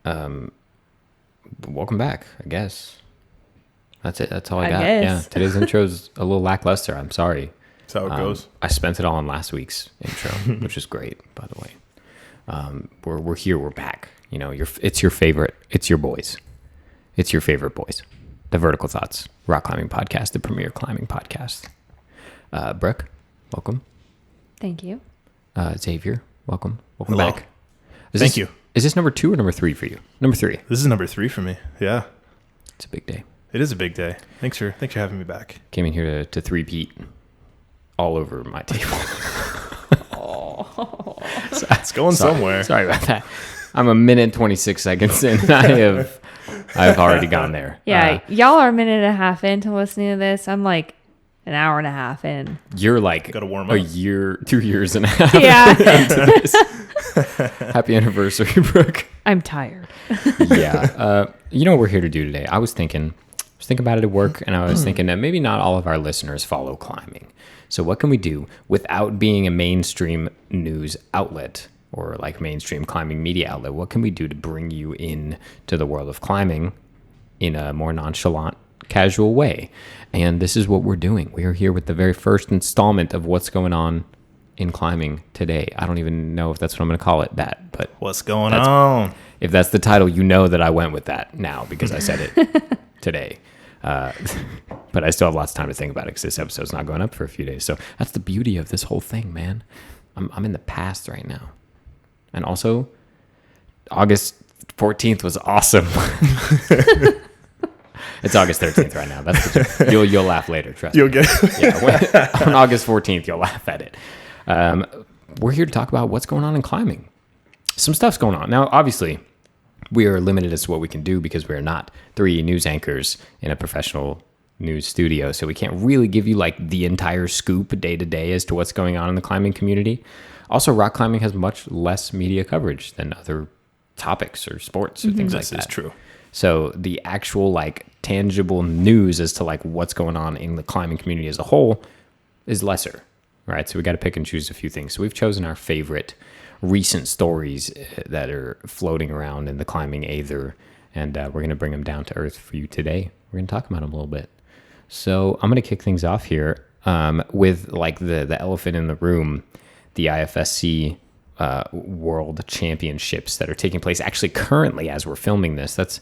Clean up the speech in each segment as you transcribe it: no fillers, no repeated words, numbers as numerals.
Welcome back, I guess. That's it. That's all I got. guess. Yeah, today's intro's a little lackluster. I'm sorry. That's how it goes. I spent it all on last week's intro, which is great, by the way. We're here. We're back. You know, it's your favorite. It's your boys. It's your favorite boys. The Vertical Thoughts Rock Climbing Podcast, the premier climbing podcast. Brooke, welcome. Thank you. Xavier, welcome. Welcome Hello. back. Thank you. Is this number 2 or number 3 for you? Number 3. This is number 3 for me. Yeah, It's a big day. it is a big day. Thanks for having me back. Came in here to three-peat all over my table. It's going somewhere. Sorry about that. I'm a minute 26 seconds in. I've already gone there. Yeah, y'all are a minute and a half into listening to this. I'm like an hour and a half in. You're like Gotta warm a up. year, 2 years and a half Yeah, into this. Happy anniversary, Brooke. I'm tired. Yeah. You know what we're here to do today? I was thinking about it at work, and I was thinking that maybe not all of our listeners follow climbing. So what can we do without being a mainstream news outlet or like mainstream climbing media outlet? What can we do to bring you in to the world of climbing in a more nonchalant, casual way? And this is what we're doing. We are here with the very first installment of what's going on in climbing today. I don't even know if that's what I'm going to call it, but What's going on? if that's the title, you know that I went with that now because I said it today. But I still have lots of time to think about it because this episode's not going up for a few days. So that's the beauty of this whole thing, man. I'm in the past right now. And also, August 14th was awesome. It's August 13th right now. That's the, you'll laugh later, trust me. You'll get On August 14th, you'll laugh at it. We're here to talk about what's going on in climbing. Some stuff's going on. Now, obviously, we are limited as to what we can do because we're not 3 news anchors in a professional news studio. So we can't really give you like the entire scoop day to day as to what's going on in the climbing community. Also, rock climbing has much less media coverage than other topics or sports or things like that. This is true. So the actual like tangible news as to like what's going on in the climbing community as a whole is lesser, right? So we got to pick and choose a few things. So we've chosen our favorite recent stories that are floating around in the climbing aether, and we're going to bring them down to earth for you today. We're going to talk about them a little bit. So I'm going to kick things off here with like the elephant in the room, the IFSC World Championships that are taking place actually currently as we're filming this. That's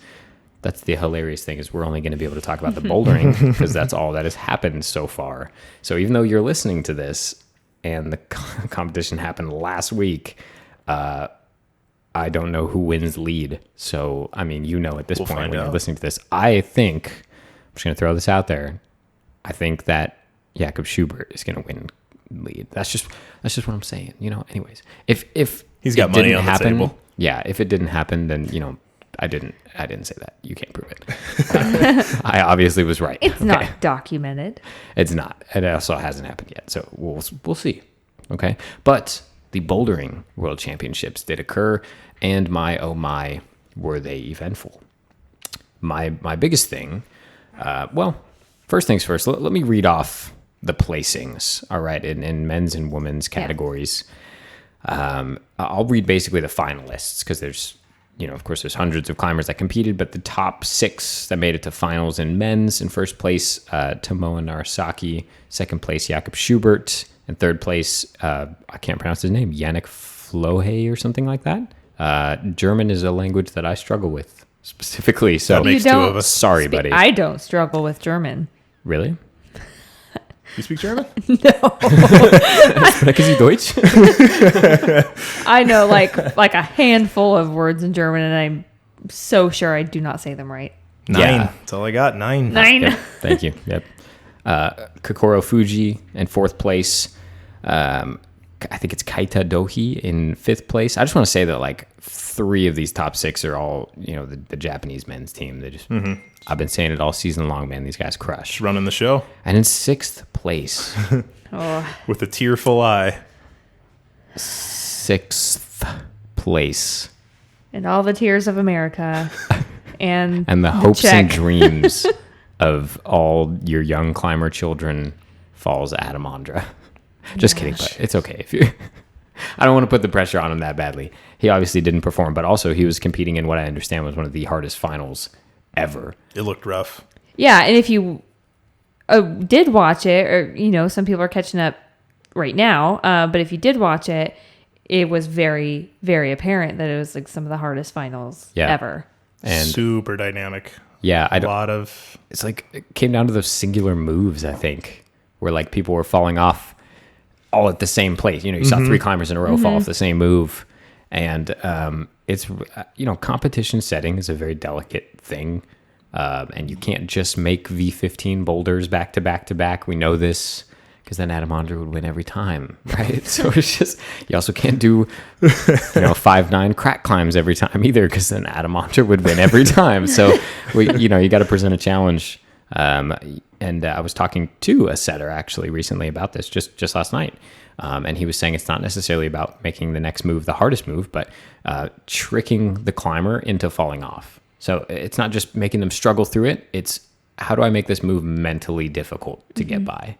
the hilarious thing is we're only going to be able to talk about the bouldering because that's all that has happened so far. So even though you're listening to this and the competition happened last week, I don't know who wins lead. So, I mean, you know at this point when you're listening to this, I think, I'm just going to throw this out there, I think that Jakob Schubert is going to win lead. That's just what I'm saying, you know. Anyways, if He's got money on the table. Yeah, if it didn't happen, then you know I didn't say that. You can't prove it. I obviously was right. It's not documented. It's not. It also hasn't happened yet, so we'll see. Okay, but the bouldering World Championships did occur, and my oh my, were they eventful? My biggest thing. Well, first things first. Let me read off the placings, all right, in men's and women's categories. Yeah. I'll read basically the finalists because there's, you know, of course, there's hundreds of climbers that competed, but the top 6 that made it to finals in men's, in first place, Tomoa Narasaki, second place, Jakob Schubert, and third place, I can't pronounce his name, Yannick Flohe or something like that. German is a language that I struggle with specifically, so That makes 2 of us. Sorry, buddy. I don't struggle with German. Really? You speak German? Sprechen Sie Deutsch? I know like a handful of words in German, and I'm so sure I do not say them right. 9. Yeah. That's all I got. 9. 9. Yep, thank you. Yep. Kokoro Fuji in fourth place. I think it's Kaita Dohi in fifth place. I just want to say that like 3 of these top 6 are all, you know, the Japanese men's team. They just, I've been saying it all season long, man. These guys crush. Just running the show. And in 6th place, With a tearful eye. 6th place, And all the tears of America. And the hopes check. and dreams of all your young climber children falls Adam Ondra. Just kidding, but it's okay if I don't want to put the pressure on him that badly. He obviously didn't perform, but also he was competing in what I understand was one of the hardest finals ever. It looked rough. Yeah, and if you did watch it, or some people are catching up right now, but if you did watch it, it was very, very apparent that it was like some of the hardest finals ever. And super dynamic. Yeah, it's like it came down to those singular moves, I think, where like people were falling off all at the same place. You saw 3 climbers in a row fall off the same move. And it's, competition setting is a very delicate thing. And you can't just make V15 boulders back to back to back. We know this because then Adam Ondra would win every time, right? So it's just, you also can't do, 5-9 crack climbs every time either, because then Adam Ondra would win every time. So, you got to present a challenge. And I was talking to a setter actually recently about this just last night. And he was saying it's not necessarily about making the next move the hardest move, but tricking the climber into falling off. So it's not just making them struggle through it. It's how do I make this move mentally difficult to get by?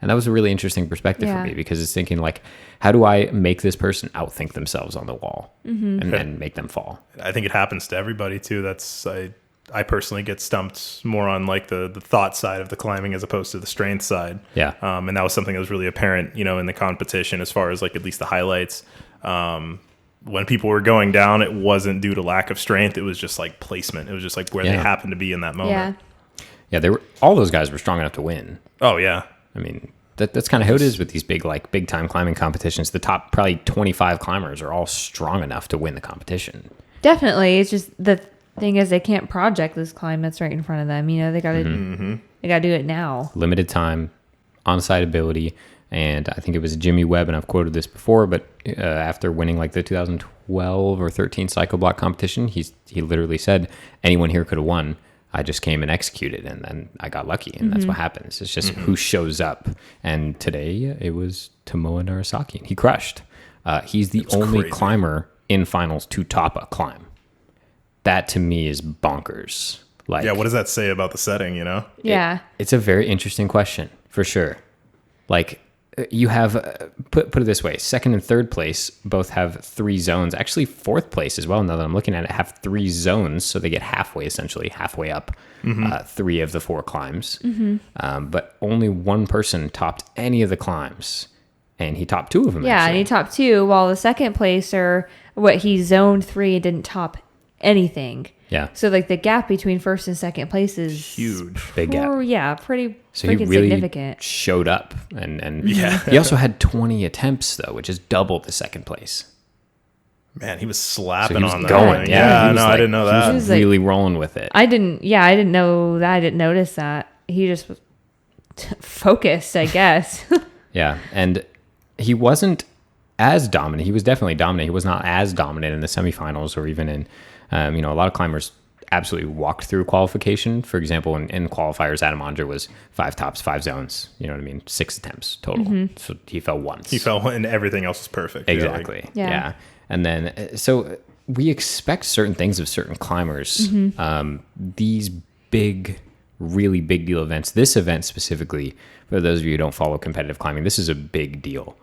And that was a really interesting perspective for me, because it's thinking like, how do I make this person outthink themselves on the wall and then make them fall? I think it happens to everybody too. I personally get stumped more on like the thought side of the climbing as opposed to the strength side. Yeah. And that was something that was really apparent, in the competition as far as like at least the highlights. When people were going down, it wasn't due to lack of strength. It was just like placement. It was just like where they happened to be in that moment. Yeah. All those guys were strong enough to win. Oh yeah. I mean, that's kind of how it is with these big time climbing competitions. The top probably 25 climbers are all strong enough to win the competition. Definitely. It's just the thing is they can't project this climb that's right in front of them. They got to do it now. Limited time, on-site ability, and I think it was Jimmy Webb, and I've quoted this before, but after winning like the 2012 or 13 cycle block competition, he literally said, anyone here could have won. I just came and executed, and then I got lucky, and that's what happens. It's just who shows up. And today it was Tomoa Narasaki, and he crushed. He's the only climber in finals to top a climb. That to me is bonkers. Like, what does that say about the setting, Yeah. It's a very interesting question, for sure. Like, you have, put it this way, second and third place both have 3 zones. Actually, fourth place as well, now that I'm looking at it, have 3 zones. So they get halfway up 3 of the 4 climbs. But only one person topped any of the climbs. And he topped 2 of them, and he topped 2, while the second placer, he zoned 3 and didn't top anything. Yeah. So like the gap between first and second place is huge. Big gap. Yeah, pretty so he really significant. Showed up, and he also had 20 attempts though, which is double the second place. Man, he was slapping so he was on that. Going, yeah. No, I didn't know that. He was really rolling with it. I didn't know that. I didn't notice that. He just was focused, I guess. Yeah, and he wasn't as dominant. He was definitely dominant. He was not as dominant in the semifinals or even in, a lot of climbers absolutely walked through qualification. For example, in qualifiers, Adam Ondra was 5 tops, 5 zones. You know what I mean? 6 attempts total. So he fell once. He fell, and everything else was perfect. Exactly. Yeah. And then, so we expect certain things of certain climbers. These big, really big deal events. This event specifically, for those of you who don't follow competitive climbing, this is a big deal.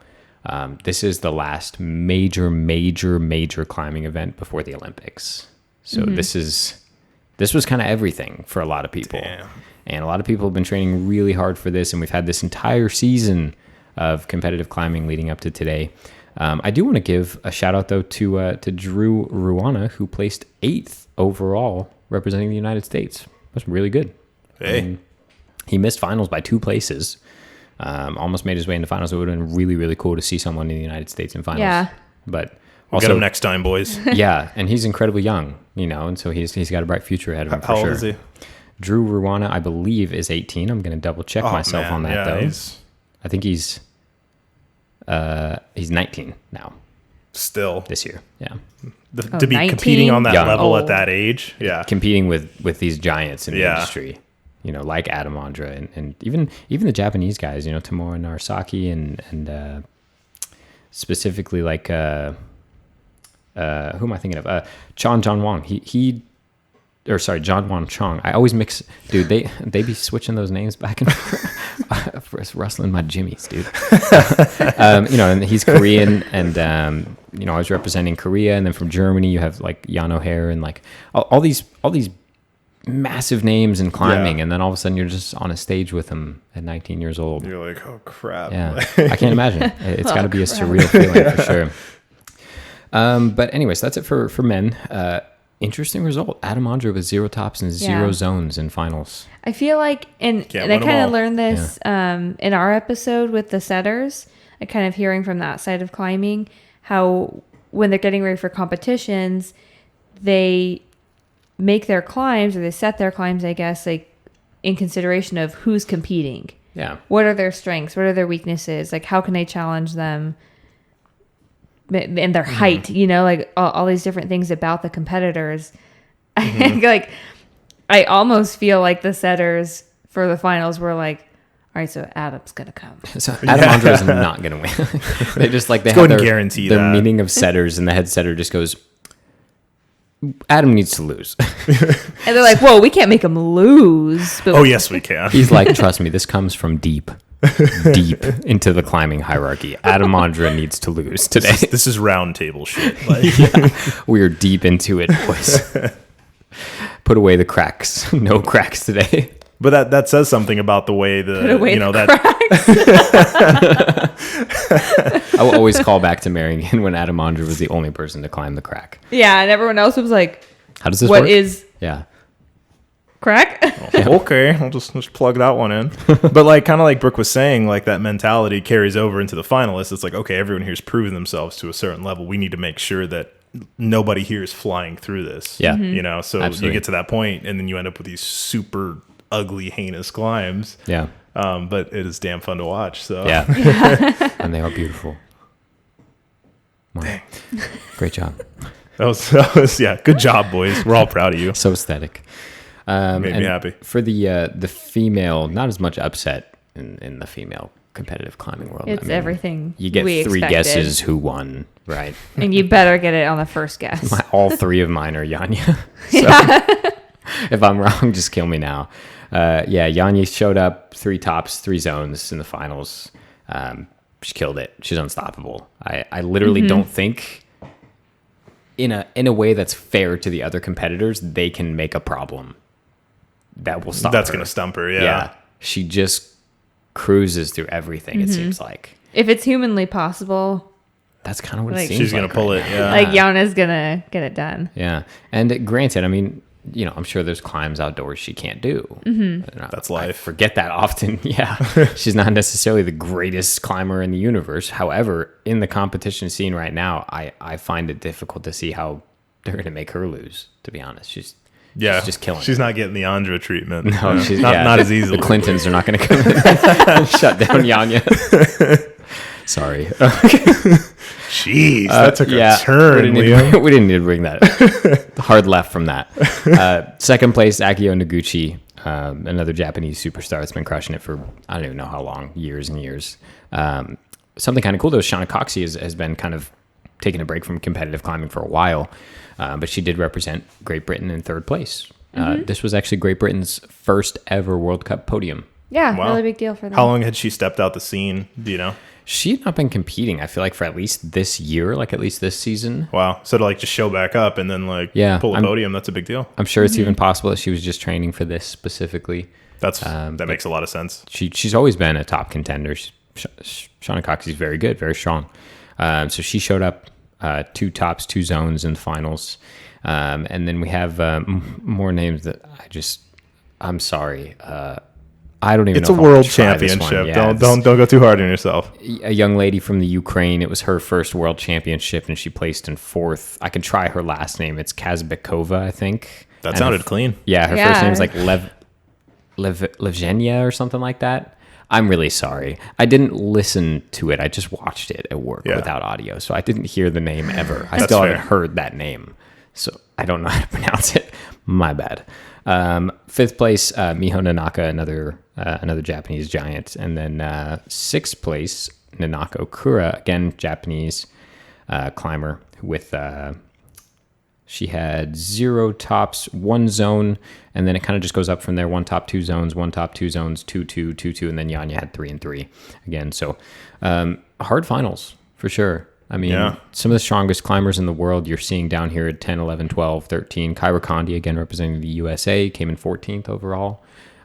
This is the last major climbing event before the Olympics. So this was kind of everything for a lot of people. Damn. And a lot of people have been training really hard for this, and we've had this entire season of competitive climbing leading up to today. I do want to give a shout out though to Drew Ruana, who placed 8th overall representing the United States. That's really good. Hey. He missed finals by 2 places. Almost made his way into finals. It would have been really, really cool to see someone in the United States in finals. Yeah. But we'll also, get him next time, boys. Yeah, and he's incredibly young, and so he's got a bright future ahead of him for How sure. old is he? Drew Ruana, I believe, is 18. I'm going to double check myself on that though. I think he's 19 now. Still This year, yeah. To be 19? competing on that Young. level at that age, yeah. Competing with these giants in the industry, like Adam Ondra and even the Japanese guys, Tomoa Narasaki and specifically like who am I thinking of? John Wang. He John Won Chong. I always mix, dude. They be switching those names back and forth. For rustling my jimmies, dude. And he's Korean, and I was representing Korea, and then from Germany you have like Jan O'Hare, and like all these massive names in climbing, and then all of a sudden you're just on a stage with him at 19 years old. You're like, oh crap. Yeah, I can't imagine. It's got to be a surreal feeling for sure. But anyways, that's it for men. Interesting result. Adam Ondra with 0 tops and 0 zones in finals. I feel like, and I kind of learned this in our episode with the setters, and kind of hearing from that side of climbing, how when they're getting ready for competitions, they make their climbs, or they set their climbs, I guess, like in consideration of who's competing. Yeah. What are their strengths? What are their weaknesses? Like, how can I challenge them? And their height, like all these different things about the competitors. Like, I almost feel like the setters for the finals were like, all right, so Adam's gonna come. So Adam Ondra is not gonna win. They just like they have their meeting of setters, and the head setter just goes, Adam needs to lose. And they're like, whoa, we can't make him lose. But yes, we can. He's like, trust me, this comes from deep into the climbing hierarchy. Adam Ondra needs to lose today. This is round table shit. We are deep into it, boys. Put away the cracks. No cracks today. But that says something about the way I will always call back to Marion when Adam Ondra was the only person to climb the crack. Yeah, and everyone else was like, how does this work? What is crack? Okay, I'll just plug that one in. But like, kind of like Brooke was saying, like that mentality carries over into the finalists. It's like, okay, everyone here's proven themselves to a certain level. We need to make sure that nobody here is flying through this. Yeah. So absolutely. You get to that point, and then you end up with these super ugly, heinous climbs. Yeah. But it is damn fun to watch. So yeah. And they are beautiful. Wow. Dang. Great job. That was good job, boys. We're all proud of you. So aesthetic. Made me happy. For the female, not as much upset in the female competitive climbing world. It's everything. You get 3 guesses who won, right? And you better get it on the first guess. All 3 of mine are Yanya. So if I'm wrong, just kill me now. Yanya showed up 3 tops, 3 zones in the finals. She killed it. She's unstoppable. I literally don't think in a way that's fair to the other competitors, they can make a problem that will stop her. That's going to stump her, yeah. She just cruises through everything, it seems like. If it's humanly possible, that's kind of what it seems she's like. She's going to pull it, yeah. Like, Yana's going to get it done. Yeah. And granted, I mean, I'm sure there's climbs outdoors she can't do. That's life. I forget that often. Yeah. She's not necessarily the greatest climber in the universe. However, in the competition scene right now, I find it difficult to see how they're going to make her lose, to be honest. She's just killing She's it. not getting the Ondra treatment. No, she's not as easily. The Clintons are not going to come in and shut down Yanya. Sorry. Jeez, that took a turn. We didn't need to bring that. Hard left from that. Second place, Akio Noguchi, another Japanese superstar that's been crushing it for I don't even know how long, years and years. Something kind of cool though, Shauna Coxey has been kind of taking a break from competitive climbing for a while, but she did represent Great Britain in 3rd place. This was actually Great Britain's first ever World Cup podium. Yeah, really big deal for them. How long had she stepped out the scene? Do you know? She had not been competing, I feel like, for at least this year, like at least this season. Wow. So to just show back up and then pull a podium, that's a big deal. I'm sure it's even possible that she was just training for this specifically. That makes a lot of sense. She's always been a top contender. Shauna Coxey's very good, very strong. So she showed up 2 tops, 2 zones in the finals. And then we have more names that I'm sorry. I don't even know. It's a world championship. Yeah, don't go too hard on yourself. A young lady from the Ukraine. It was her first world championship, and she placed in 4th. I can try her last name. It's Kazbekova, I think. That sounded clean. Yeah, her first name is like Levgenia or something like that. I'm really sorry. I didn't listen to it. I just watched it at work without audio, so I didn't hear the name ever. I still haven't heard that name, so I don't know how to pronounce it. My bad. 5th place, Miho Nanaka, another Japanese giant, and then 6th place, Nanako Kura, again Japanese climber with She had 0 tops, 1 zone, and then it kind of just goes up from there. 1 top, 2 zones, 1 top, 2 zones, 2, 2, 2, 2, and then Yanya had 3 and 3 again. So hard finals for sure. I mean, some of the strongest climbers in the world you're seeing down here at 10, 11, 12, 13. Kyra Condi, again, representing the USA, came in 14th overall.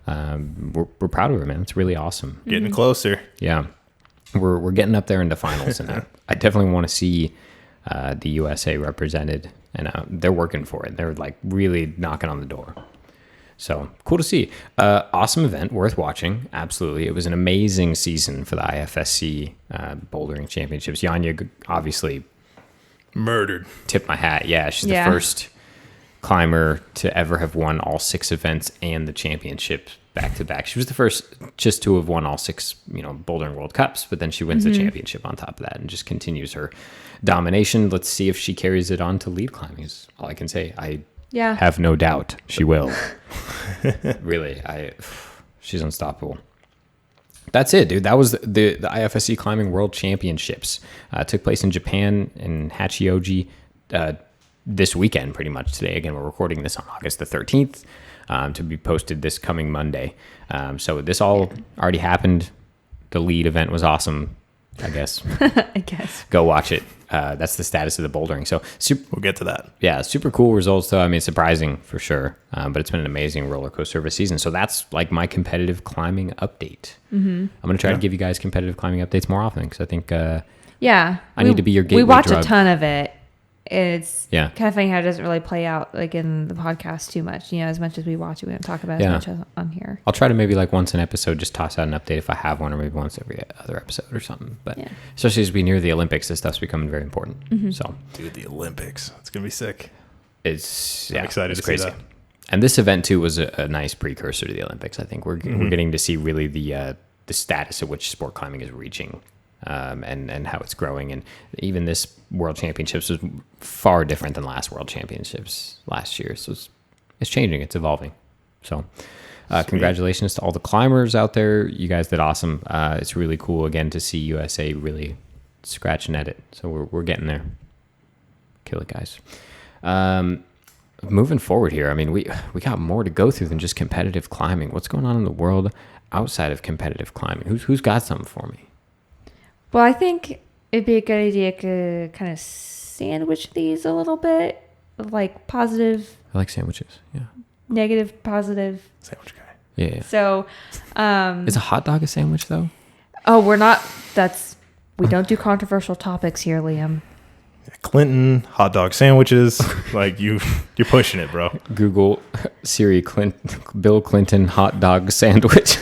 We're proud of her, man. It's really awesome. Getting closer. Yeah. We're getting up there into finals, and I definitely want to see the USA represented, and they're working for it. They're like really knocking on the door. So cool to see. Awesome event, worth watching. Absolutely. It was an amazing season for the IFSC bouldering championships. Yanya obviously murdered. Tipped my hat. Yeah, she's the first climber to ever have won all 6 events and the championship back to back. She was the first just to have won all 6, bouldering World Cups, but then she wins the championship on top of that and just continues her domination. Let's see if she carries it on to lead climbing is all I can say. I have no doubt she will. Really, she's unstoppable. That's it, dude. That was the IFSC Climbing World Championships. Took place in Japan in Hachioji this weekend, pretty much today. Again, we're recording this on August the 13th to be posted this coming Monday. So this all already happened. The lead event was awesome, I guess. I guess. Go watch it. That's the status of the bouldering. So we'll get to that. Yeah, super cool results, though. I mean, surprising for sure. But it's been an amazing roller coaster of a season. So that's like my competitive climbing update. I'm going to try to give you guys competitive climbing updates more often because I think I need to be your gateway We watch drug. a ton of it. It's Yeah. kind of funny how it doesn't really play out like in the podcast too much. As much as we watch it, we don't talk about it as much as on here. I'll try to maybe like once an episode just toss out an update if I have one, or maybe once every other episode or something. But especially as we near the Olympics, this stuff's becoming very important. So, dude, the Olympics, it's gonna be sick. I'm excited to see that. And this event too was a nice precursor to the Olympics. I think we're getting to see really the status at which sport climbing is reaching. And how it's growing. And even this World Championships was far different than last World Championships last year. So it's changing. It's evolving. So congratulations to all the climbers out there. You guys did awesome. It's really cool, again, to see USA really scratching at it. So we're getting there. Kill it, guys. Moving forward here, I mean, we got more to go through than just competitive climbing. What's going on in the world outside of competitive climbing? Who's got something for me? Well, I think it'd be a good idea to kind of sandwich these a little bit, like positive. I like sandwiches. Yeah. Negative, positive. Sandwich guy. Yeah. So, is a hot dog a sandwich though? Oh, we don't do controversial topics here, Liam. Clinton hot dog sandwiches, like you're pushing it, bro. Google Siri Bill Clinton hot dog sandwich.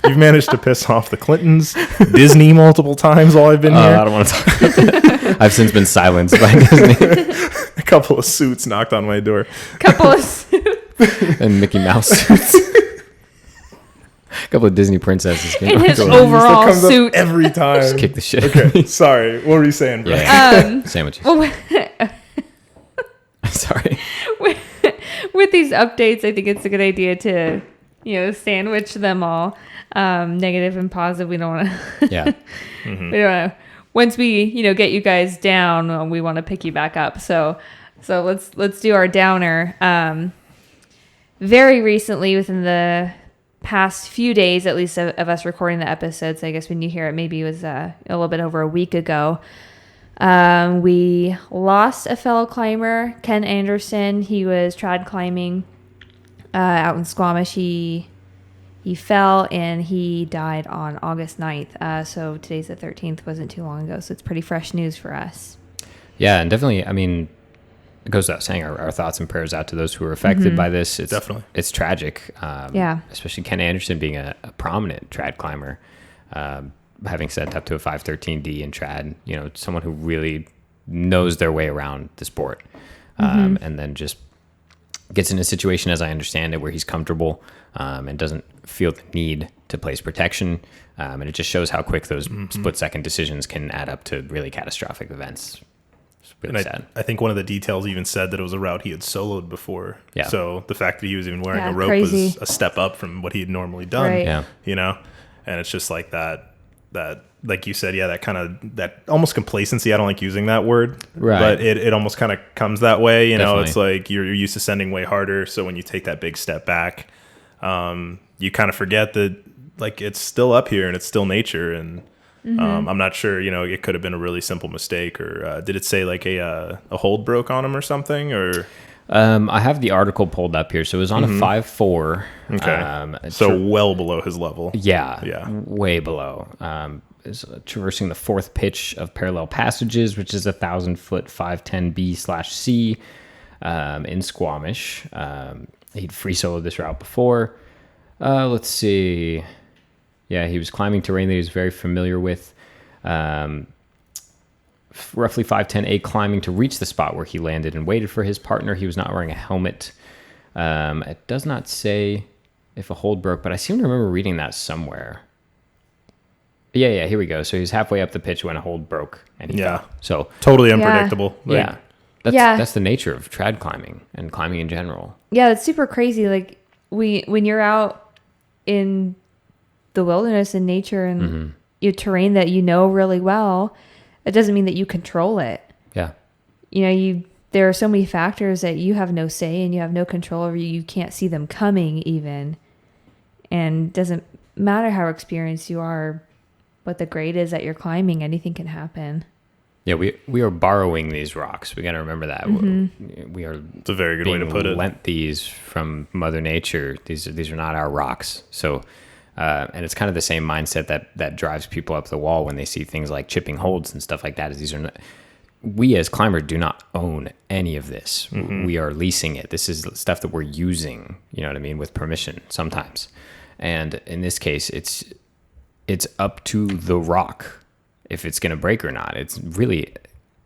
You've managed to piss off the Clintons, Disney multiple times while I've been here. I don't want to talk about that. I've since been silenced by Disney. A couple of suits knocked on my door. Couple of suits. And Mickey Mouse suits. A couple of Disney princesses came in his door. overall that comes suit up every time. Just kick the shit. Okay, sorry. What were you saying, bro? Yeah. Sandwiches. Well, Sorry. with these updates, I think it's a good idea to, sandwich them all, negative and positive. We don't want to. Yeah. We don't want to. Once we, get you guys down, we want to pick you back up. So let's do our downer. Very recently, within the past few days, at least of us recording the episodes, I guess when you hear it, maybe it was a little bit over a week ago. We lost a fellow climber, Ken Anderson. He was trad climbing out in Squamish. He fell and he died on August 9th. So today's the 13th, wasn't too long ago. So it's pretty fresh news for us. Yeah, and definitely, I mean, it goes without saying, our thoughts and prayers out to those who are affected by this. It's definitely. It's tragic. Especially Ken Anderson being a prominent trad climber, having set up to a 513D in trad, someone who really knows their way around the sport. And then just gets in a situation, as I understand it, where he's comfortable and doesn't feel the need to place protection. And it just shows how quick those split-second decisions can add up to really catastrophic events. Really sad. I think one of the details even said that it was a route he had soloed before. Yeah. So the fact that he was even wearing a rope crazy. was a step up from what he had normally done. Right. Yeah. And it's just like that like you said, yeah, that almost complacency. I don't like using that word, right? But it almost kind of comes that way. You know, Definitely. it's like you're used to sending way harder. So when you take that big step back, you kind of forget that like it's still up here and it's still nature. And I'm not sure, you know, it could have been a really simple mistake, or did it say like a hold broke on him or something, or? I have the article pulled up here. So it was on a 5.4. Okay. So well below his level. Yeah. Way below. Is traversing the fourth pitch of parallel passages, which is 1,000-foot 510B/C in Squamish. He'd free soloed this route before. Let's see. Yeah, he was climbing terrain that he was very familiar with. Roughly 5:10 climbing to reach the spot where he landed and waited for his partner. He was not wearing a helmet. It does not say if a hold broke, but I seem to remember reading that somewhere. Yeah, here we go. So he's halfway up the pitch when a hold broke, and he fell. So totally unpredictable. Yeah. That's the nature of trad climbing and climbing in general. Yeah, it's super crazy. Like when you're out in the wilderness and nature and your terrain that you know really well, it doesn't mean that you control it. Yeah. You know, there are so many factors that you have no say and you have no control over. You can't see them coming even. And it doesn't matter how experienced you are, what the grade is that you're climbing, anything can happen. Yeah, we are borrowing these rocks. We got to remember that. We are. It's a very good way to put it. Lent these from Mother Nature. These are not our rocks. So, and it's kind of the same mindset that drives people up the wall when they see things like chipping holds and stuff like that. Is these are not, we as climbers do not own any of this. We are leasing it. This is stuff that we're using. You know what I mean, with permission sometimes. And in this case, it's up to the rock if it's going to break or not. It's really,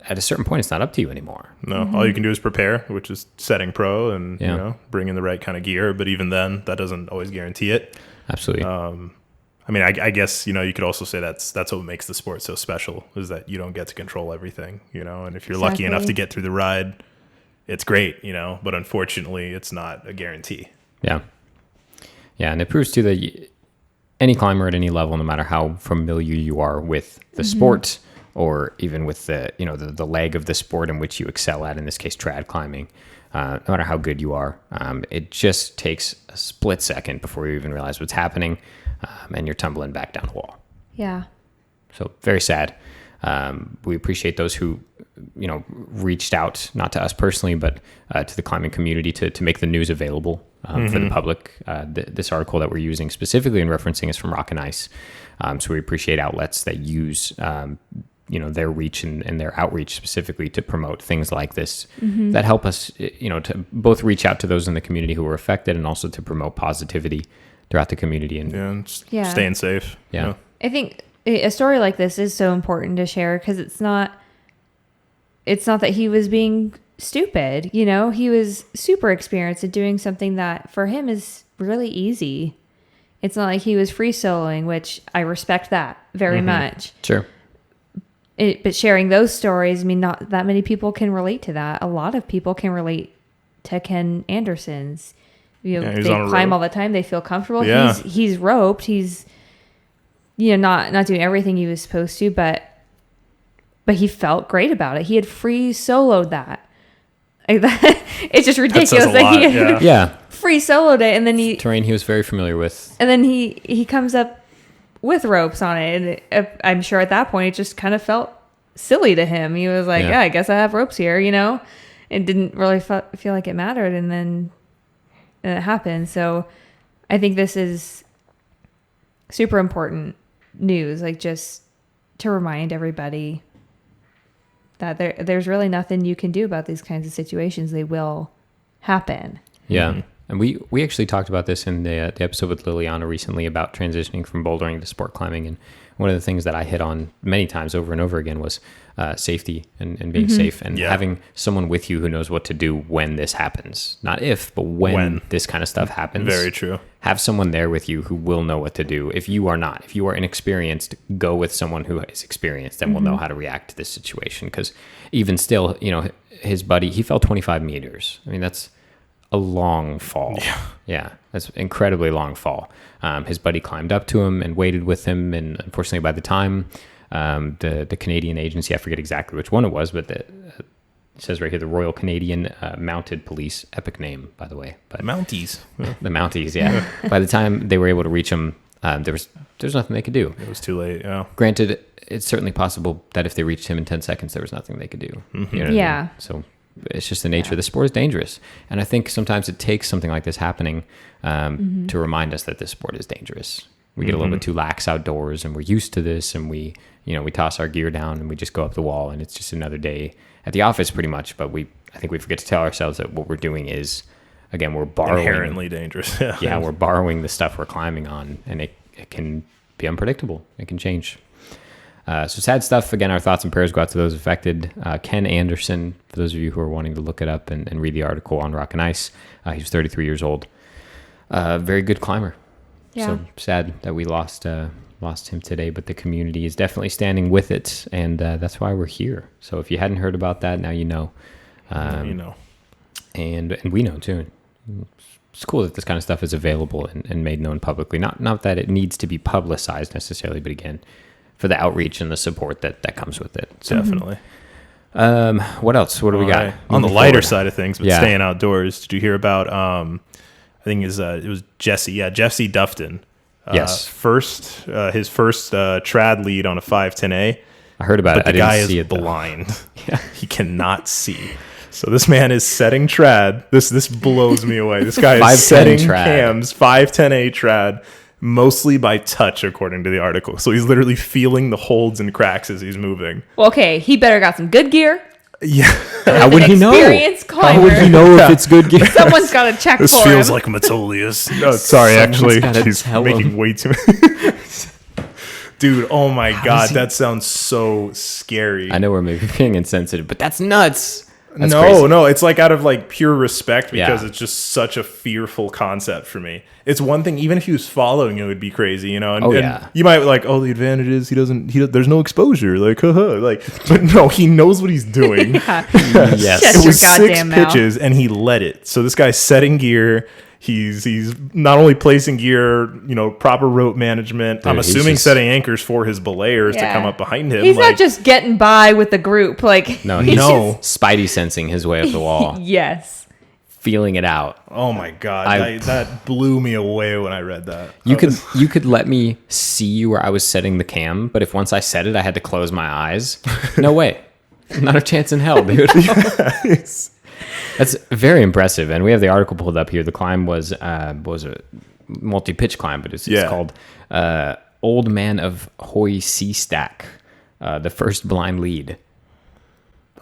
at a certain point, it's not up to you anymore. No, all you can do is prepare, which is setting pro and you know, bring in the right kind of gear. But even then, that doesn't always guarantee it. Absolutely. I mean, I guess, you know, you could also say that's what makes the sport so special, is that you don't get to control everything, you know. And if you're lucky enough to get through the ride, it's great, you know. But unfortunately, it's not a guarantee. Yeah. Yeah, and it proves too that any climber at any level, no matter how familiar you are with the sport, or even with the leg of the sport in which you excel at, in this case, trad climbing, no matter how good you are, it just takes a split second before you even realize what's happening, and you're tumbling back down the wall. Yeah. So very sad. We appreciate those who, you know, reached out, not to us personally, but to the climbing community to make the news available for the public. This article that we're using specifically and referencing is from Rock and Ice. So we appreciate outlets that use, you know, their reach and their outreach specifically to promote things like this that help us, you know, to both reach out to those in the community who were affected and also to promote positivity throughout the community and staying safe. Yeah. You know? I think a story like this is so important to share because it's not that he was being stupid, you know. He was super experienced at doing something that for him is really easy. It's not like he was free soloing, which I respect that very much. Sure. But sharing those stories, I mean, not that many people can relate to that. A lot of people can relate to Ken Anderson's. You know, they climb all the time. They feel comfortable. Yeah. He's roped. He's, you know, not doing everything he was supposed to, but he felt great about it. He had free soloed that. Like that it's just ridiculous that he had free soloed it, and then terrain he was very familiar with, and then he comes up with ropes on it, and I'm sure at that point it just kind of felt silly to him. He was like, I guess I have ropes here, you know. It didn't really feel like it mattered, and then it happened. So I think this is super important news, like just to remind everybody that there's really nothing you can do about these kinds of situations. They will happen. Yeah. And we actually talked about this in the episode with Liliana recently about transitioning from bouldering to sport climbing. And one of the things that I hit on many times over and over again was safety and being safe and having someone with you who knows what to do when this happens. Not if, but when this kind of stuff happens. Very true. Have someone there with you who will know what to do. If you are not, if you are inexperienced, go with someone who is experienced and will know how to react to this situation. Because even still, you know, his buddy, he fell 25 meters. I mean, that's a long fall. Yeah, that's an incredibly long fall. His buddy climbed up to him and waited with him, and unfortunately, by the time the Canadian agency, I forget exactly which one it was, but it says right here, the Royal Canadian Mounted Police, epic name, by the way. But Mounties. The Mounties, yeah. By the time they were able to reach him, there's nothing they could do. It was too late, yeah. Granted, it's certainly possible that if they reached him in 10 seconds, there was nothing they could do. Mm-hmm. You know what I Yeah. mean? So it's just the nature of the sport is dangerous. And I think sometimes it takes something like this happening to remind us that this sport is dangerous. We get a little bit too lax outdoors, and we're used to this, and we toss our gear down and we just go up the wall, and it's just another day at the office pretty much. But I think we forget to tell ourselves that what we're doing is, again, we're borrowing. Inherently dangerous. Yeah, we're borrowing the stuff we're climbing on, and it can be unpredictable. It can change. So sad stuff. Again, our thoughts and prayers go out to those affected. Ken Anderson, for those of you who are wanting to look it up and read the article on Rock and Ice, he was 33 years old. Very good climber. Yeah. So sad that we lost him today, but the community is definitely standing with it, and that's why we're here. So if you hadn't heard about that, now you know. You know. And we know too. It's cool that this kind of stuff is available and made known publicly. Not that it needs to be publicized necessarily, but again, for the outreach and the support that comes with it. So, Definitely. What else? What do we got? Right. On the Moving lighter forward. side of things, but staying outdoors, did you hear about, I think it was Jesse. Yeah, Jesse Dufton. Yes. His first trad lead on a 510A. I heard about But it. the I guy didn't see is it, though. blind. He cannot see. So this man is setting trad. This blows me away. This guy is 510 setting trad. cams, 510A trad, mostly by touch, according to the article. So he's literally feeling the holds and cracks as he's moving. Well, okay, he better got some good gear. Yeah. How would he know? Experienced climber. How would he know if it's good gear? Someone's got to check This for feels him. like Metolius. No, sorry, Someone's actually, gotta he's tell making him. way too many. Dude, oh my God, he- that sounds so scary. I know we're maybe being insensitive, but that's nuts. That's No, crazy. no, it's like out of like pure respect because Yeah. it's just such a fearful concept for me. It's one thing, even if he was following, it would be crazy, you know. And, Oh, and yeah. you might like, oh, the advantage is there's no exposure, like, like, but no, he knows what he's doing. Yes. Shut It your was 6 goddamn mouth. pitches, and he let it. So this guy's setting gear. He's not only placing gear, proper rope management. I'm Dude, he's assuming just- setting anchors for his belayers to Yeah. come up behind him. He's like, not just getting by with the group. Like, No, he's No. Spidey sensing his way up the wall, just- yes. feeling it out. oh my God, I- that blew me away when I read that. You could let me see where I was setting the cam, but if once I set it, I had to close my eyes. No way, not a chance in hell, dude. That's very impressive, and we have the article pulled up here. The climb was a multi-pitch climb, but it's called Old Man of Hoy Sea Stack, the first blind lead.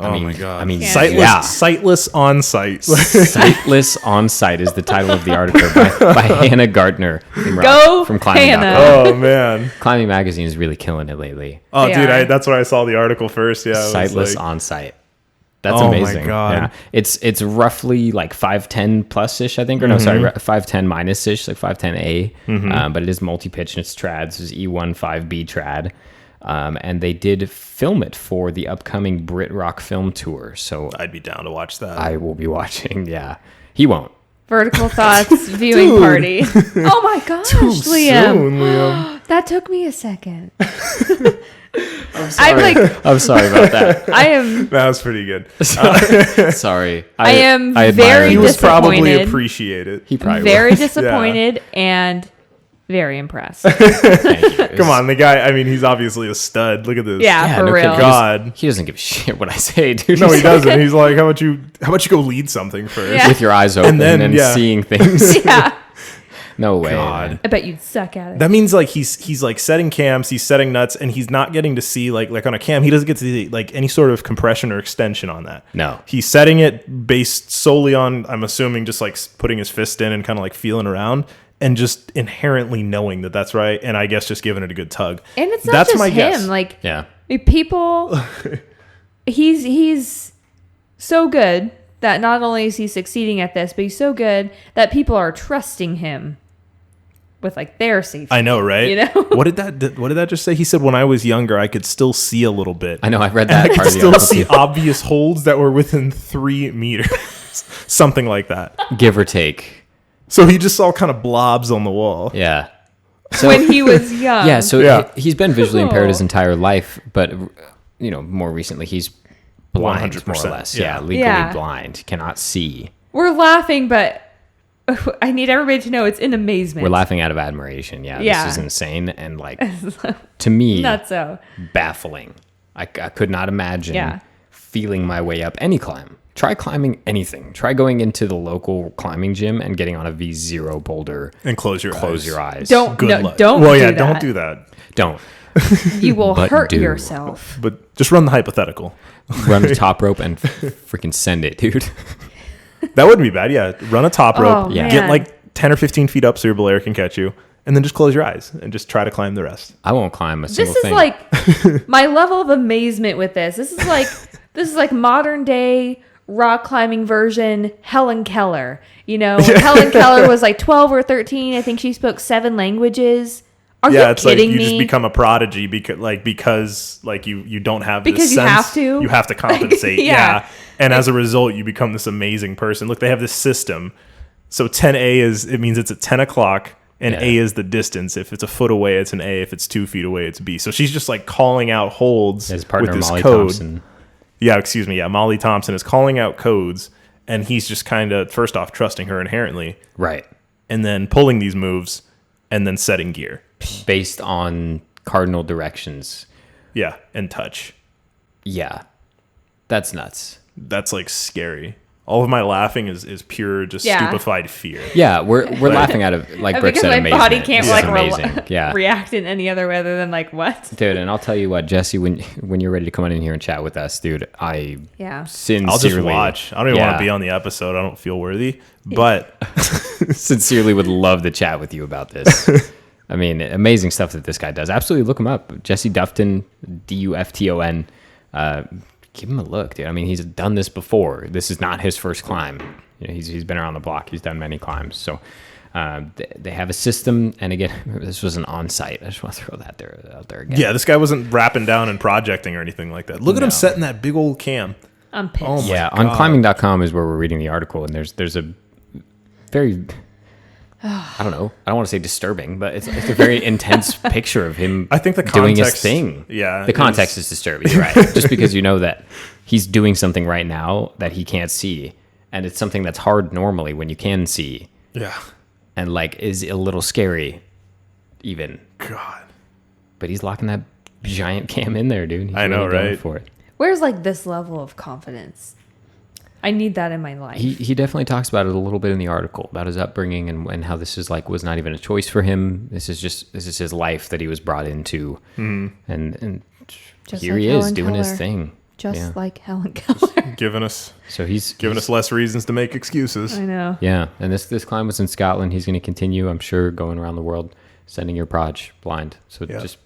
Oh my God. I mean, sightless, yeah. sightless on site. Sightless on Site is the title of the article by Hannah Gardner Go, from Climbing.com. Hannah. Oh man. Climbing Magazine is really killing it lately. Oh They dude, are. that's where I saw the article first. Yeah. it was Sightless like- on Site. That's Oh my amazing. God. Yeah. It's roughly like 510 plus ish, I think, or no, sorry, 510 minus ish, like 510A. But it is multi-pitch and it's trad. So it's E15B trad. And they did film it for the upcoming Brit Rock film tour. So I'd be down to watch that. I will be watching. Yeah, he won't. Vertical Thoughts viewing Dude. party. Oh my gosh, Too Liam. soon, Liam. That took me a second. I'm like, I'm sorry about that. I am That was pretty good. Sorry. I am admire very He him. was probably disappointed. appreciated. He probably very was. disappointed and very impressed. Thank you. Come on, the guy. I mean, he's obviously a stud. Look at this. Yeah, Yeah, for no real. kidding. God. He doesn't give a shit what I say, dude. No, he doesn't. He's like, how about you go lead something first? Yeah. With your eyes open then, and yeah. seeing things. Yeah. No way. God. man. I bet you'd suck at it. That means like he's like setting cams, he's setting nuts, and he's not getting to see like on a cam, he doesn't get to see like any sort of compression or extension on that. No. He's setting it based solely on, I'm assuming, just like putting his fist in and kind of like feeling around and just inherently knowing that that's right, and I guess just giving it a good tug. And it's not That's just my him. guess. Like Yeah. people, he's so good that not only is he succeeding at this, but he's so good that people are trusting him with like their safety. I know, right? You know? What did that just say? He said, when I was younger, I could still see a little bit. I know. I read And I that part could of the still article. see obvious holds that were within 3 meters. something like that. Give or take. So he just saw kind of blobs on the wall. Yeah. So, when he was young. yeah, so Yeah. he's been visually impaired his Cool. entire life, but more recently he's blind, 100%, more or less. yeah. Yeah, legally Yeah. blind, cannot see. We're laughing, but I need everybody to know it's in amazement. We're laughing out of admiration. Yeah, Yeah. this is insane and like to me Not so. baffling. I could not imagine Yeah. feeling my way up any climb. Try climbing anything. Try going into the local climbing gym and getting on a V0 boulder. And close your eyes. Don't Good luck. don't Well, do yeah, that. don't do that. Don't. You will But hurt do. yourself. But just run the hypothetical. Run the top rope and freaking send it, dude. That wouldn't be bad. Yeah, run a top rope. Oh, Yeah. man. Get like 10 or 15 feet up so your belayer can catch you, and then just close your eyes and just try to climb the rest. I won't climb a This single is thing. like my level of amazement with this. This is like modern day rock climbing version Helen Keller. When Helen Keller was like 12 or 13, I think she spoke 7 languages. Are you It's like kidding you me? just become a prodigy because you don't have this Because you sense. have to? You have to compensate. Yeah. And as a result, you become this amazing person. Look, they have this system. So 10A means it's at 10 o'clock, and Yeah. A is the distance. If it's a foot away, it's an A. If it's 2 feet away, it's B. So she's just like calling out holds His partner with this Molly code. Thompson. Yeah, excuse me. Yeah, Molly Thompson is calling out codes, and he's just kind of, first off, trusting her inherently, Right. and then pulling these moves, and then setting gear. Based on cardinal directions. Yeah, and touch. Yeah. That's nuts. That's like scary. All of my laughing is pure, just Yeah. stupefied fear. Yeah, we're laughing out of, like Brooke because said, my amazement. body can't This is like amazing. Yeah. react in any other way other than like what? Dude, and I'll tell you what, Jesse, when you're ready to come on in here and chat with us, dude, I Yeah. sincerely... I'll just watch. I don't even want to be on the episode. I don't feel worthy, but sincerely would love to chat with you about this. I mean, amazing stuff that this guy does. Absolutely look him up. Jesse Dufton, Dufton. Give him a look, dude. I mean, he's done this before. This is not his first climb. He's been around the block. He's done many climbs. So they have a system. And again, this was an on-site. I just want to throw that out there again. yeah, this guy wasn't wrapping down and projecting or anything like that. Look at him No. setting that big old cam. I'm pissed. Oh my Yeah, God. on climbing.com is where we're reading the article, and there's a very I don't know. I don't want to say disturbing, but it's a very intense picture of him. I think the doing his context- thing. yeah, the context is disturbing. You're right. Just because you know that he's doing something right now that he can't see, and it's something that's hard normally when you can see, Yeah. and like is a little scary, even. God. But he's locking that giant cam in there, dude. He's I know, really going right? For it. Where's like this level of confidence? I need that in my life. He definitely talks about it a little bit in the article about his upbringing and how this is like was not even a choice for him. This is his life that he was brought into, and Just here like he is Helen doing his Keller. thing. Just Yeah. like Helen Keller. Giving us So he's less reasons to make excuses. I know. yeah. And this climb was in Scotland. He's going to continue, I'm sure, going around the world sending your proj blind. So Yeah. just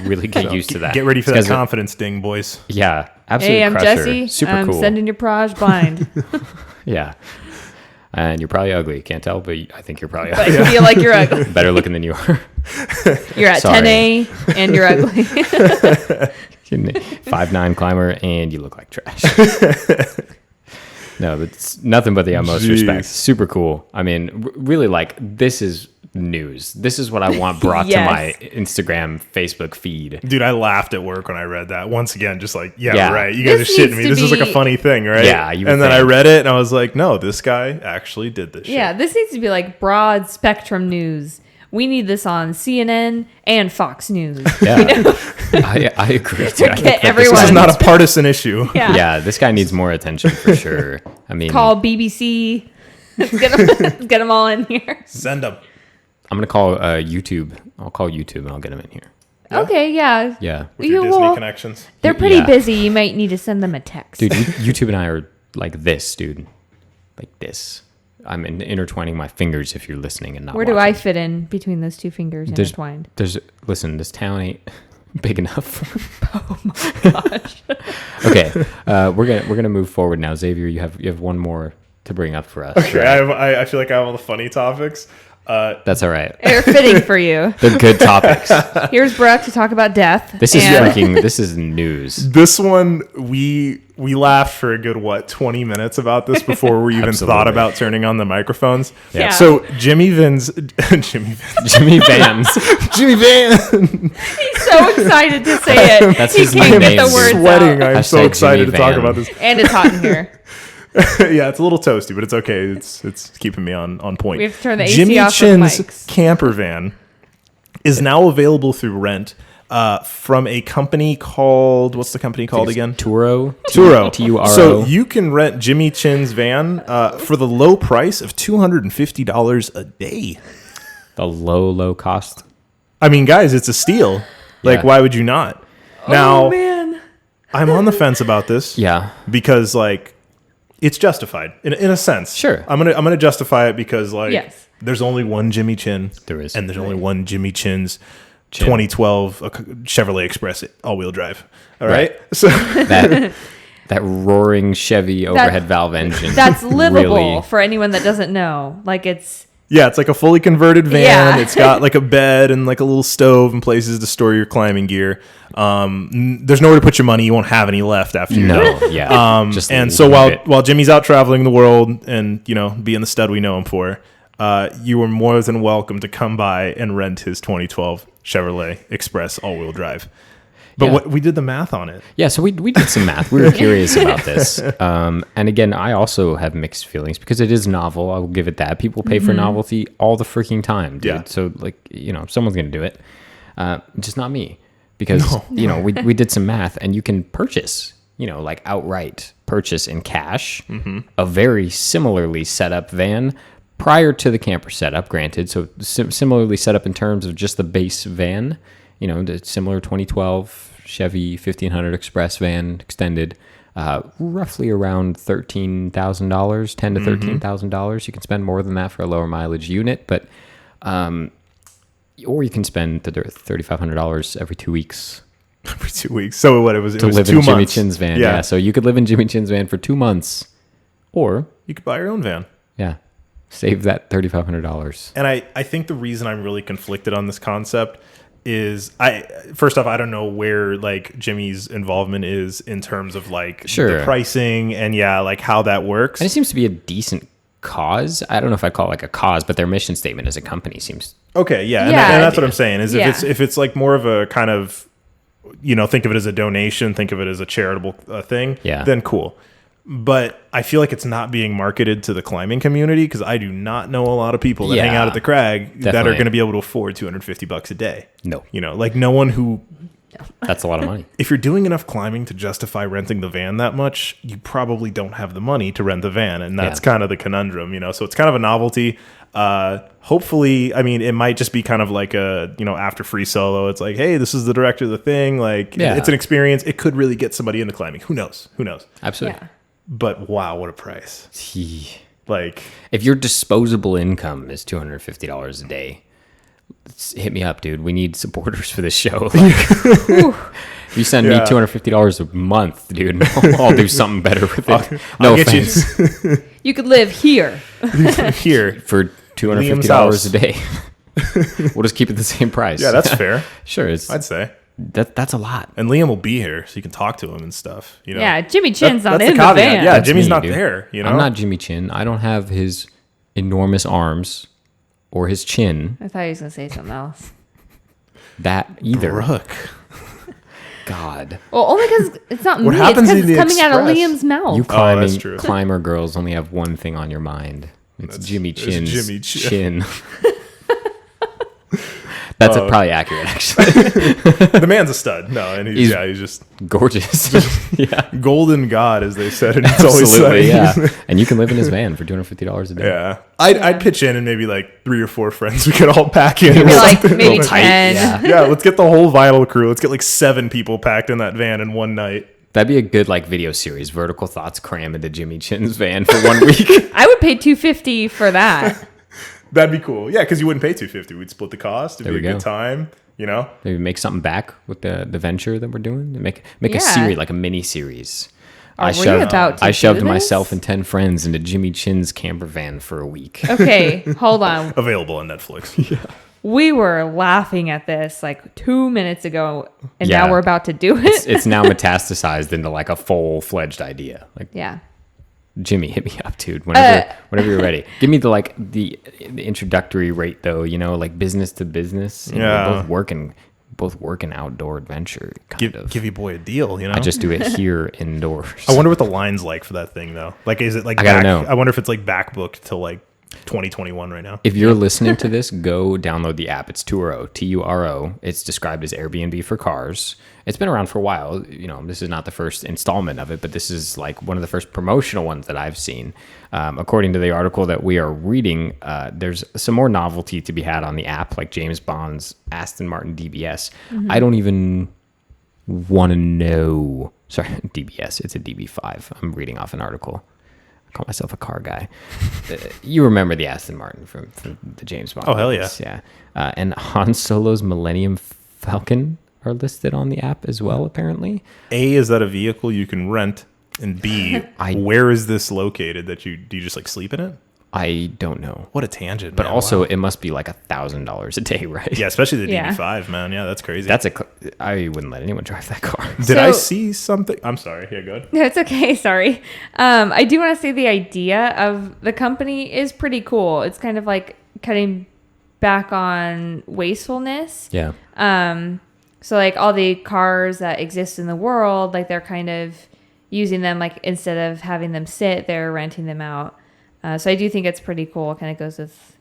really get So used to that. Get ready for It's that 'cause confidence ding, boys. yeah, absolutely. Hey, I'm crusher. Jesse. Super I'm cool. sending your proj blind. Yeah. And you're probably ugly. Can't tell, but I think you're probably But ugly. I feel like you're ugly. Better looking than you are. You're at Sorry. 10A and you're ugly. 5'9" climber, and you look like trash. No, but it's nothing but the utmost Jeez. respect. Super cool. I mean, really, like, this is news. This is what I want brought Yes. to my Instagram, Facebook feed. Dude, I laughed at work when I read that. Once again, just like, yeah, Yeah. right. You guys This are shitting needs me. to This is like a be- funny thing, right? Yeah, you would and then I think. read it and I was like, no, this guy actually did this Yeah, shit. this needs to be like broad spectrum news. We need this on CNN and Fox News. Yeah, I agree. Dude. I Get think that everyone- This is not a partisan issue. Yeah. this guy needs more attention for sure. I mean, Call BBC. Let's get them all in here. Send them. I'm gonna call YouTube. I'll call YouTube and I'll get him in here. Yeah. Okay, yeah. Yeah, With your You Disney will- connections. They're pretty Yeah. busy. You might need to send them a text. dude, YouTube and I are like this, dude, like this. I'm intertwining my fingers if you're listening and not. Where do I watching. fit in between those two fingers There's- intertwined? Listen, this town ain't big enough. Oh my gosh. Okay, we're gonna move forward now. Xavier, you have one more to bring up for us. Okay, right? I feel like I have all the funny topics. That's all right. They're fitting for you. They're good topics. Here's Brooke to talk about death. This is and- this is news. This one, we we laughed for a good 20 minutes about this before we even thought about turning on the microphones. Yeah. So Jimmy Vans. Jimmy Vans. Jimmy Van. He's so excited to say it. That's he his can't new get name. the words Sweating. out. I'm so Hashtag excited Jimmy to talk Van. about this. And it's hot in here. Yeah, it's a little toasty, but it's okay. It's keeping me on point. We have to turn the AC Jimmy off with Chin's mics. camper van is now available through rent from a company called, what's the company called again? Turo. Turo. T-U-R-O. So you can rent Jimmy Chin's van for the low price of $250 a day. The low cost. I mean, guys, it's a steal. Like, Yeah. why would you not? Now, Oh, man. I'm on the fence about this. Yeah. Because, like, it's justified in a sense. Sure. I'm gonna justify it because, like, Yes. there's only one Jimmy Chin. There is. And there's only one Jimmy Chin's 2012 Chevrolet Express all-wheel drive. All right. So That roaring Chevy overhead valve engine. That's livable really- for anyone that doesn't know. Like, it's... yeah, it's like a fully converted van. Yeah. It's got like a bed and like a little stove and places to store your climbing gear. There's nowhere to put your money. You won't have any left after you're done. No, yeah. Just And so leave it. while Jimmy's out traveling the world and, you know, being the stud we know him for, you are more than welcome to come by and rent his 2012 Chevrolet Express all-wheel drive. But Yeah. we did the math on it. Yeah, so we did some math. We were curious about this. And again, I also have mixed feelings because it is novel. I will give it that. People pay for novelty all the freaking time, dude. Yeah. So, like, you know, someone's going to do it. Just not me. Because, you know, we did some math and you can purchase, you know, like outright purchase in cash a very similarly set up van prior to the camper setup, granted. So similarly set up in terms of just the base van, you know, the similar 2012 Chevy 1500 Express van extended, roughly around $13,000, $10,000 to $13,000. You can spend more than that for a lower mileage unit, but, or you can spend $3,500 every 2 weeks Every 2 weeks. So what it was to live 2 in months. Jimmy Chin's van. Yeah. So you could live in Jimmy Chin's van for 2 months, or You could buy your own van. yeah, save that $3,500. And I think the reason I'm really conflicted on this concept is first off, I don't know where like Jimmy's involvement is in terms of like Sure. the pricing and like how that works. And it seems to be a decent cause. I don't know if I'd call it like a cause, but their mission statement as a company seems Okay, yeah, Yeah. and that's what I'm saying is Yeah. if it's like more of a kind of, you know, think of it as a donation, think of it as a charitable thing, Yeah. then cool. But I feel like it's not being marketed to the climbing community because I do not know a lot of people that hang Yeah, out at the crag that are definitely. going to be able to afford $250 a day. no. You know, like no one who, That's a lot of money. if you're doing enough climbing to justify renting the van that much, you probably don't have the money to rent the van. And that's Yeah. kind of the conundrum, you know? So it's kind of a novelty. Hopefully, I mean, it might just be kind of like a, you know, after free solo, it's like, hey, this is the director of the thing. Like Yeah. it's an experience. It could really get somebody into climbing. Who knows? Absolutely. Yeah. But wow, what a price. Like, If your disposable income is $250 a day, hit me up, dude. We need supporters for this show. Like, if you send me Yeah. $250 a month, dude, I'll do something better with it. No I'll get offense. You could live here. here. For Liam's $250 house. a day. We'll just keep it the same price. Yeah, that's fair. Sure. It's, I'd say. that's a lot. And Liam will be here so you can talk to him and stuff. You know? Yeah, Jimmy Chin's not that's in the the caveat. van. Yeah, That's Jimmy's me, not dude. there. You know, I'm not Jimmy Chin. I don't have his enormous arms or his chin. I thought he was going to say something else. That either. Brooke. God. Well, only because it's not What me. happens It's in because it's the coming out of Express? Liam's mouth. You that's true. climber girls only have one thing on your mind. It's Jimmy it's Chin's Jimmy chin. That's probably accurate, actually. The man's a stud. No, and he's just Gorgeous. Yeah. golden god, as they said, and it's always Absolutely, sunny. yeah. And you can live in his van for $250 a day. Yeah. I'd pitch in and maybe like 3 or 4 friends we could all pack in. Maybe or like something. maybe Tight, 10. yeah. Yeah, let's get the whole vital crew. Let's get like 7 people packed in that van in one night. That'd be a good like video series. Vertical Thoughts cram into Jimmy Chin's van for 1 week. I would pay $250 for that. That'd be cool. Yeah, because you wouldn't pay $250. We'd split the cost. It'd There be a we good go. time. You know? Maybe make something back with the venture that we're doing. Make Yeah. a series, like a mini series. Are we about to I shoved do myself this? and 10 friends into Jimmy Chin's camper van for a week. Okay, hold on. Available on Netflix. we were laughing at this like 2 minutes ago, and Yeah. now we're about to do it. It's now metastasized into like a full-fledged idea. Like, Yeah. Jimmy, hit me up, dude. Whenever you're ready. Give me the introductory rate though. Like business to business. Yeah. Both work an outdoor adventure. Kind of. Give your boy a deal. I just do it here indoors. I wonder what the line's like for that thing though. Like, is it like? I gotta know. I wonder if it's like back booked till like 2021 right now. If you're listening to this, go download the app. It's Turo, Turo. It's described as Airbnb for cars. It's been around for a while. This is not the first installment of it, but this is like one of the first promotional ones that I've seen. According to the article that we are reading, there's some more novelty to be had on the app, like James Bond's Aston Martin DBS. Mm-hmm. I don't even want to know. Sorry, DBS. It's a DB5. I'm reading off an article. Call myself a car guy. You remember the Aston Martin from the James Bond? Oh, hell yeah. movies, yeah. And Han Solo's Millennium Falcon are listed on the app as well, apparently. A, is that a vehicle you can rent? And B, where is this located? Do you just like sleep in it? I don't know. What a tangent. But man. also, Wow. it must be like $1,000 a day, right? Yeah, especially the Yeah. DB5, man. Yeah, that's crazy. I wouldn't let anyone drive that car. Did I So- see something? I'm sorry. Yeah, go ahead. No, it's okay. Sorry. I do want to say the idea of the company is pretty cool. It's kind of like cutting back on wastefulness. Yeah. So like all the cars that exist in the world, like they're kind of using them, like instead of having them sit, they're renting them out. So I do think it's pretty cool. It kind of goes with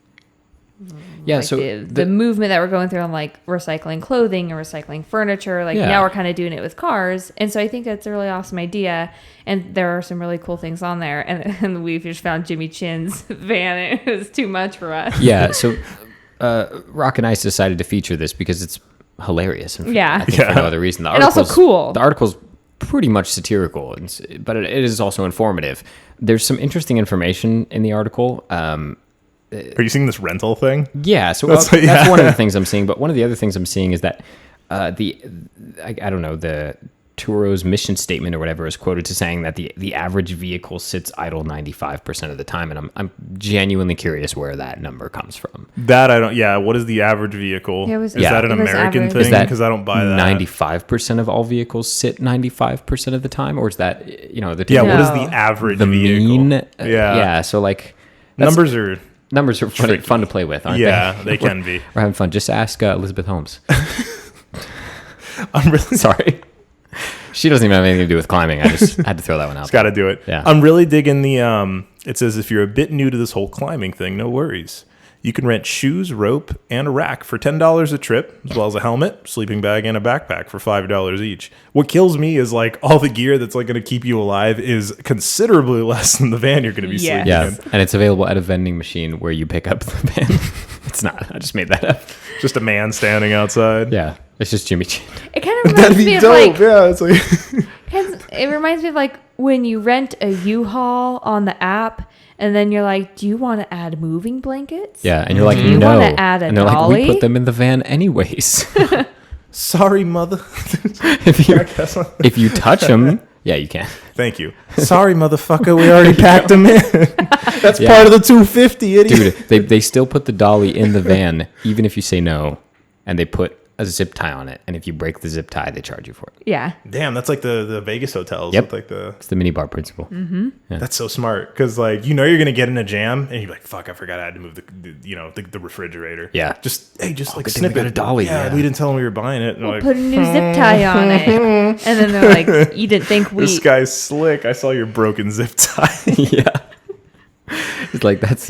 Yeah. like So the movement that we're going through on like recycling clothing and recycling furniture. Like Yeah. now we're kind of doing it with cars. And so I think that's a really awesome idea. And there are some really cool things on there. And we've just found Jimmy Chin's van. It was too much for us. yeah. So Rock and Ice decided to feature this because it's hilarious. And Yeah. I think for no other reason. The And also article's- cool. The article's pretty much satirical, but it is also informative. There's some interesting information in the article. Are you seeing this rental thing? Yeah, so That's- that's yeah. one of the things I'm seeing. But one of the other things I'm seeing is that I don't know, the Turo's mission statement or whatever is quoted to saying that the average vehicle sits idle 95% of the time, and I'm genuinely curious where that number comes from. That I don't. Yeah. What is the average vehicle? Yeah, it was- is that it an was American average. thing? Is that Because I don't buy that. 95% of all vehicles sit 95% of the time, or is that the Yeah. What No. is the average the vehicle? mean? Yeah. So like that's- Numbers are. fun to play with, aren't they? Yeah, they can be. We're having fun. Just ask Elizabeth Holmes. I'm really. Sorry. She doesn't even have anything to do with climbing. I just had to throw that one out. Got to do it. Yeah. I'm really digging the. It says if you're a bit new to this whole climbing thing, no worries. You can rent shoes, rope, and a rack for $10 a trip, as well as a helmet, sleeping bag, and a backpack for $5 each. What kills me is like all the gear that's like going to keep you alive is considerably less than the van you're going to be Yes. sleeping Yeah, in. and it's available at a vending machine where you pick up the pen. It's not. I just made that up. Just a man standing outside. Yeah, it's just Jimmy Chin. It kind of reminds me of like, Yeah, it's like it reminds me of like when you rent a U-Haul on the app. And then you're like, do you want to add moving blankets? Yeah, and you're like, Do you no. wanna add a and they're like, we dolly? put them in the van anyways. sorry, mother. if you touch them, yeah, you can. Thank you. Sorry, motherfucker. We already packed them in. That's Yeah. part of the 250, idiot. Dude, they still put the dolly in the van, even if you say no, and they put a zip tie on it. And if you break the zip tie, they charge you for it. Yeah. Damn, that's like the Vegas hotels. Yep. With like the. It's the minibar principle. Mm-hmm. Yeah. That's so smart because like you're gonna get in a jam and you're like, fuck, I forgot I had to move the refrigerator. Yeah. Just like good thing snip we got it. a dolly, Yeah, yeah. we didn't tell them we were buying it. And We'll like, put a new zip tie on it. And then they're like, you didn't think we... this guy's slick. I saw your broken zip tie. Yeah. It's like that's.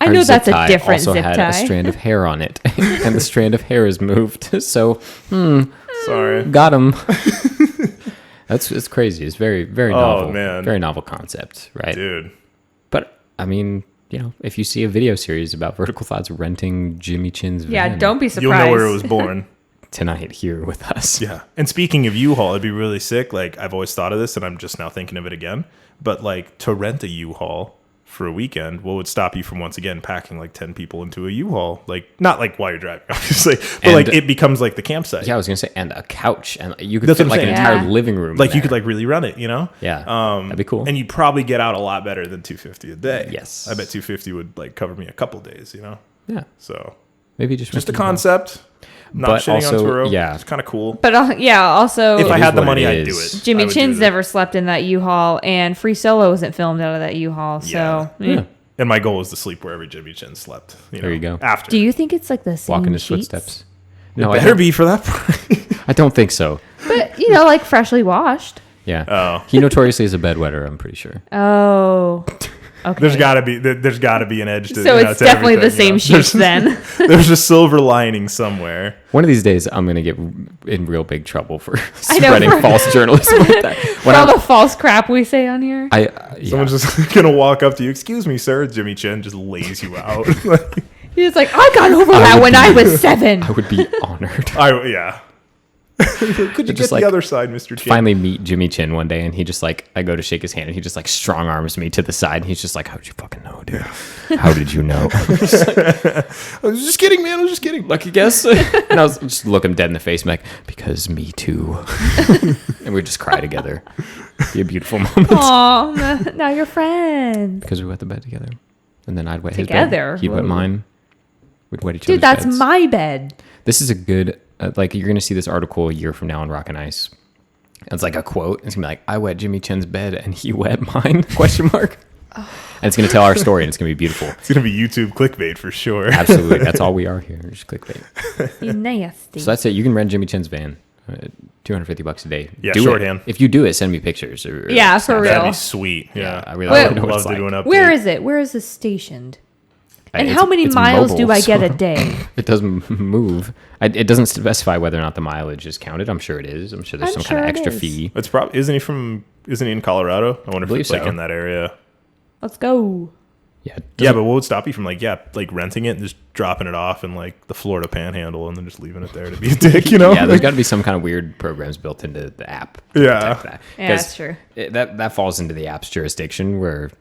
I our know zip that's a tie different also zip had tie. a strand of hair on it, and the strand of hair is moved. So Sorry. got him. It's crazy. It's very novel. Man. Very novel concept, right? Dude. But I mean, if you see a video series about Vertical Thoughts renting Jimmy Chin's Yeah, van don't be surprised. You'll know where it was born. tonight here with us. Yeah. And speaking of U-Haul, it'd be really sick. Like I've always thought of this and I'm just now thinking of it again. But like to rent a U-Haul for a weekend, what would stop you from once again packing like 10 people into a U-Haul? Like not like while you're driving, obviously, but And- like it becomes like the campsite. Yeah, I was gonna say, and a couch, and you could That's fit what I'm like an saying. entire Yeah. living room. Like in you could there. like really run it, you know? Yeah, that'd be cool. And you'd probably get out a lot better than $250 a day. Yes. I bet $250 would like cover me a couple days, you know? Yeah, So Maybe just a concept. Not But shitting also, on Turo. yeah. It's kind of cool. But also, If I is had the what money, it I'd do is. it. Jimmy I would Chin's do never slept in that U-Haul, and Free Solo wasn't filmed out of that U-Haul. So, Yeah. And my goal is to sleep wherever Jimmy Chin slept. There you go. After. do you think it's like the same Walk in his sheets? footsteps. No, I better don't- be for that price. I don't think so. But like freshly washed. Yeah. Oh. He notoriously is a bedwetter, I'm pretty sure. Oh. Okay. There's got to be an edge to So it's to definitely the everything, same sheets then. There's a silver lining somewhere. One of these days, I'm going to get in real big trouble for I know, spreading for- false journalism like that. For all the false crap we say on here. Yeah. Someone's just gonna walk up to you. Excuse me, sir. Jimmy Chin just lays you out. He's like, I got over that when I was 7. I would be honored. Yeah. Could you Just get like- the other side, Mr. Chin? Finally meet Jimmy Chin one day, and he just like, I go to shake his hand, and he just like strong arms me to the side, and he's just like, how'd you fucking know, dude? How did you know? I was just kidding, man. I was just kidding. Lucky guess. And I was just look him dead in the face, and like, because me too. And we just cry together. Be a beautiful moment. Aw, now you're friends. Because we wet the bed together, and then I'd wet Together? his bed. He'd wet Whoa. mine. We'd wet each Dude, other's that's beds. my bed. This is a good, like, you're going to see this article a year from now on Rock and Ice. It's like a quote. It's going to be like, I wet Jimmy Chin's bed and he wet mine, question mark. And it's going to tell our story, and it's going to be beautiful. It's gonna be YouTube clickbait for sure. Absolutely. That's all we are here. Just clickbait. You nasty. So that's it. You can rent Jimmy Chin's van. $250 a day. Yeah, do shorthand. It. If you do it, send me pictures. Or Yeah, for Snapchat. real. That'd be sweet. Yeah, Yeah, I really Well- want to know what love it's to like. do an update. Where is it? Where is this stationed? And It's- how many it's miles mobile, do I get so a day? It doesn't move. It doesn't specify whether or not the mileage is counted. I'm sure it is. I'm sure there's I'm some kind of sure it extra is. fee. It's probably isn't he in Colorado? I wonder if believe it's like so. in that area. Let's go. Yeah. Yeah, but what would stop you from like renting it and just dropping it off in like the Florida Panhandle and then just leaving it there to be a dick, you know? Yeah, there's got to be some kind of weird programs built into the app. to Yeah. protect that. Yeah, 'Cause that's true. That falls into the app's jurisdiction where,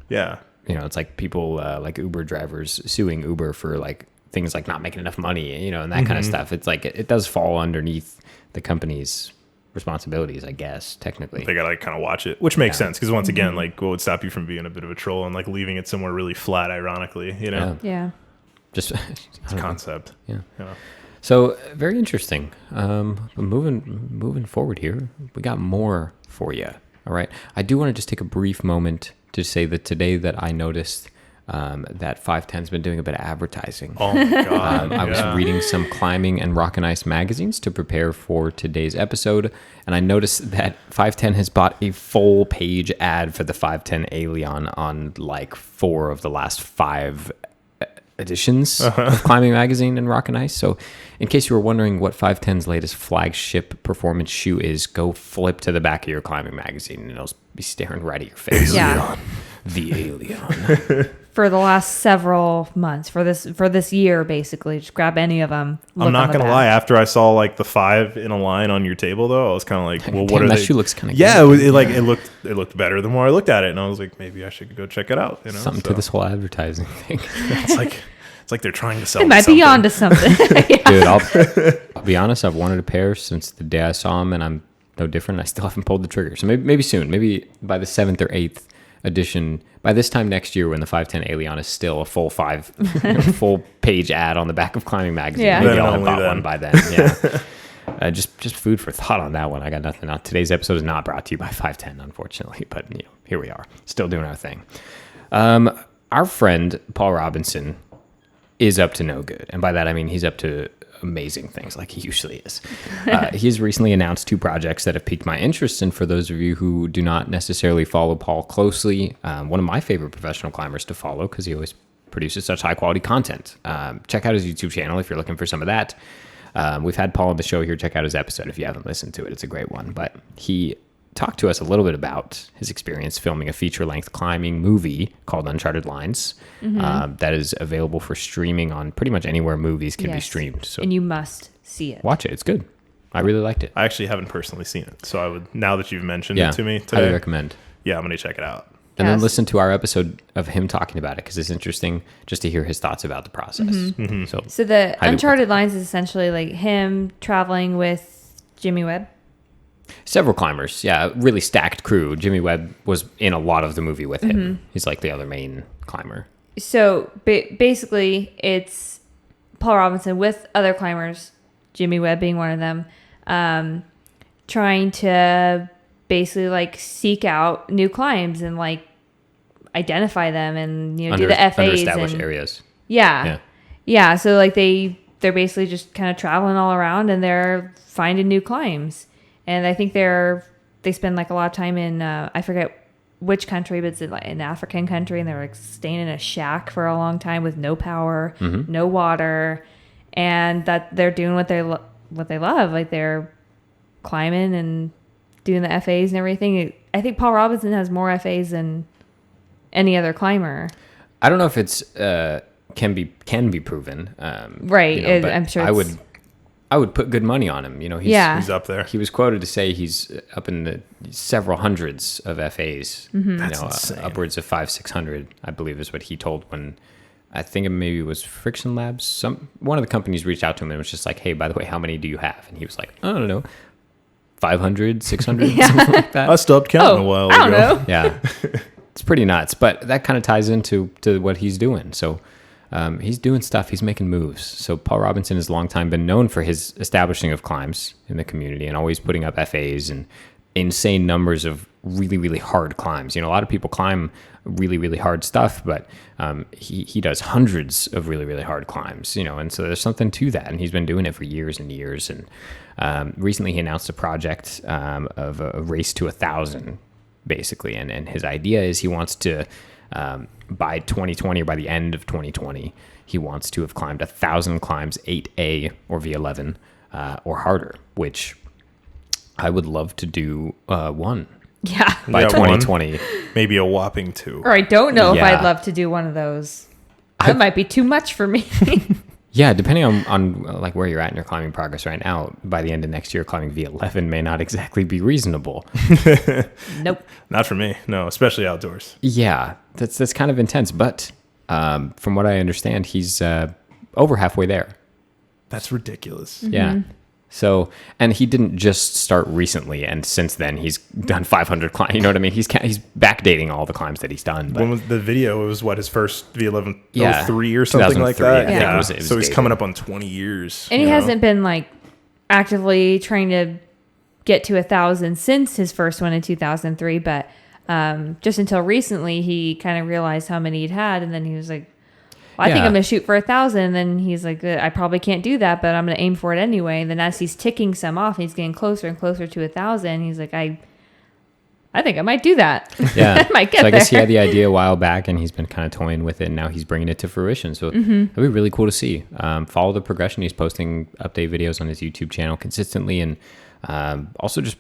Yeah. it's like people like Uber drivers suing Uber for like things like not making enough money, and that kind of stuff. It's like it does fall underneath the company's responsibilities, I guess, technically. They gotta like kind of watch it, which makes sense because once Mm-hmm. again, like what would stop you from being a bit of a troll and like leaving it somewhere really flat, ironically, Yeah. Yeah. Just It's a concept. yeah. Yeah. So very interesting. But moving forward here, we got more for you. All right. I do want to just take a brief moment to say that today that I noticed that 510's been doing a bit of advertising. Oh my god. I was Yeah. reading some climbing and rock and ice magazines to prepare for today's episode, and I noticed that 510 has bought a full page ad for the 510 Alien on like 4 of the last 5 editions of Climbing Magazine and Rock and Ice. So in case you were wondering what 510's latest flagship performance shoe is, go flip to the back of your Climbing Magazine and it'll be staring right at your face. Yeah. The Alien. For the last several months, for this year, basically, just grab any of them. I'm not gonna lie. After I saw like the 5 in a line on your table, though, I was kind of like, "Well, what Damn, are that they?" shoe looks kinda Yeah, good. it looked better the more I looked at it, and I was like, maybe I should go check it out. Something to this whole advertising thing. It's like they're trying to sell. It me might be something. onto something. Dude, I'll be honest. I've wanted a pair since the day I saw them, and I'm no different. I still haven't pulled the trigger. So maybe soon. Maybe by the 7th or 8th edition. By this time next year, when the 510 Alien is still a full full page ad on the back of Climbing Magazine, Yeah. maybe Then I'll have only bought then. one by then. Yeah. Just food for thought on that one. I got nothing. Today's episode is not brought to you by 510, unfortunately, but here we are, still doing our thing. Our friend Paul Robinson is up to no good, and by that I mean he's up to amazing things like he usually is. He's recently announced 2 projects that have piqued my interest, and for those of you who do not necessarily follow Paul closely, one of my favorite professional climbers to follow because he always produces such high quality content. Check out his YouTube channel if you're looking for some of that. We've had Paul on the show here. Check out his episode if you haven't listened to it. It's a great one. But he talked to us a little bit about his experience filming a feature-length climbing movie called Uncharted Lines that is available for streaming on pretty much anywhere movies can be Yes. streamed. So And you must see it. watch it. It's good. I really liked it. I actually haven't personally seen it, so I would, now that you've mentioned Yeah, it to me highly today, recommend. yeah, I'm gonna check it out. And then Yes. listen to our episode of him talking about it because it's interesting just to hear his thoughts about the process. So So the Highly Uncharted Lines is essentially like him traveling with Jimmy Webb. several climbers, yeah, really stacked crew. Jimmy Webb was in a lot of the movie with him. He's like the other main climber. So basically, it's Paul Robinson with other climbers, Jimmy Webb being one of them, trying to basically like seek out new climbs and like identify them and do the FAs underestablished areas. Yeah. So like they're basically just kind of traveling all around and they're finding new climbs. And I think they spend like a lot of time in I forget which country, but it's in, like, an African country, and they're like staying in a shack for a long time with no power, no water, and that they're doing what they love. Like they're climbing and doing the FAs and everything. I think Paul Robinson has more FAs than any other climber. I don't know if it's can be proven. Right. But I'm sure I would put good money on him. He's up there. He was quoted to say he's up in the several hundreds of FAs. That's insane. Upwards of 500-600, I believe, is what he told when I think it maybe was Friction Labs. One of the companies reached out to him and was just like, "Hey, by the way, how many do you have?" And he was like, "I don't know, 500, 600, something like that." I stopped counting a while ago. I don't know. Yeah, it's pretty nuts, but that kind of ties into what he's doing. So. He's doing stuff. He's making moves. So Paul Robinson has long time been known for his establishing of climbs in the community and always putting up FAs and insane numbers of really, really hard climbs. A lot of people climb really, really hard stuff, but he does hundreds of really, really hard climbs, and so there's something to that. And he's been doing it for years and years. And recently he announced a project of a race to 1,000, basically. And his idea is he wants to... by 2020 or by the end of 2020, he wants to have climbed 1,000 climbs 8A or V11 or harder, which I would love to do one. Yeah. By 2020. One, maybe a whopping 2. Or I don't know if I'd love to do one of those. That might be too much for me. Yeah, depending on like where you're at in your climbing progress right now, by the end of next year, climbing V11 may not exactly be reasonable. Nope. Not for me. No, especially outdoors. Yeah, that's kind of intense. But from what I understand, he's over halfway there. That's ridiculous. Mm-hmm. Yeah. So, and he didn't just start recently, and since then he's done 500 climbs. You know what I mean? He's backdating all the climbs that he's done. But when was the video? It was his first V11 yeah, 03 or something like that. Yeah. Yeah. It was So he's dated. coming up on 20 years. And he hasn't been like actively trying to get to 1,000 since his first one in 2003, but just until recently he kind of realized how many he'd had, and then he was like, I think I'm going to shoot for 1,000. And then he's like, I probably can't do that, but I'm going to aim for it anyway. And then as he's ticking some off, he's getting closer and closer to 1,000. He's like, I think I might do that. Yeah. I might get so I guess he there. had the idea a while back, and he's been kind of toying with it, and now he's bringing it to fruition. So that'd be really cool to see. Follow the progression. He's posting update videos on his YouTube channel consistently, and also just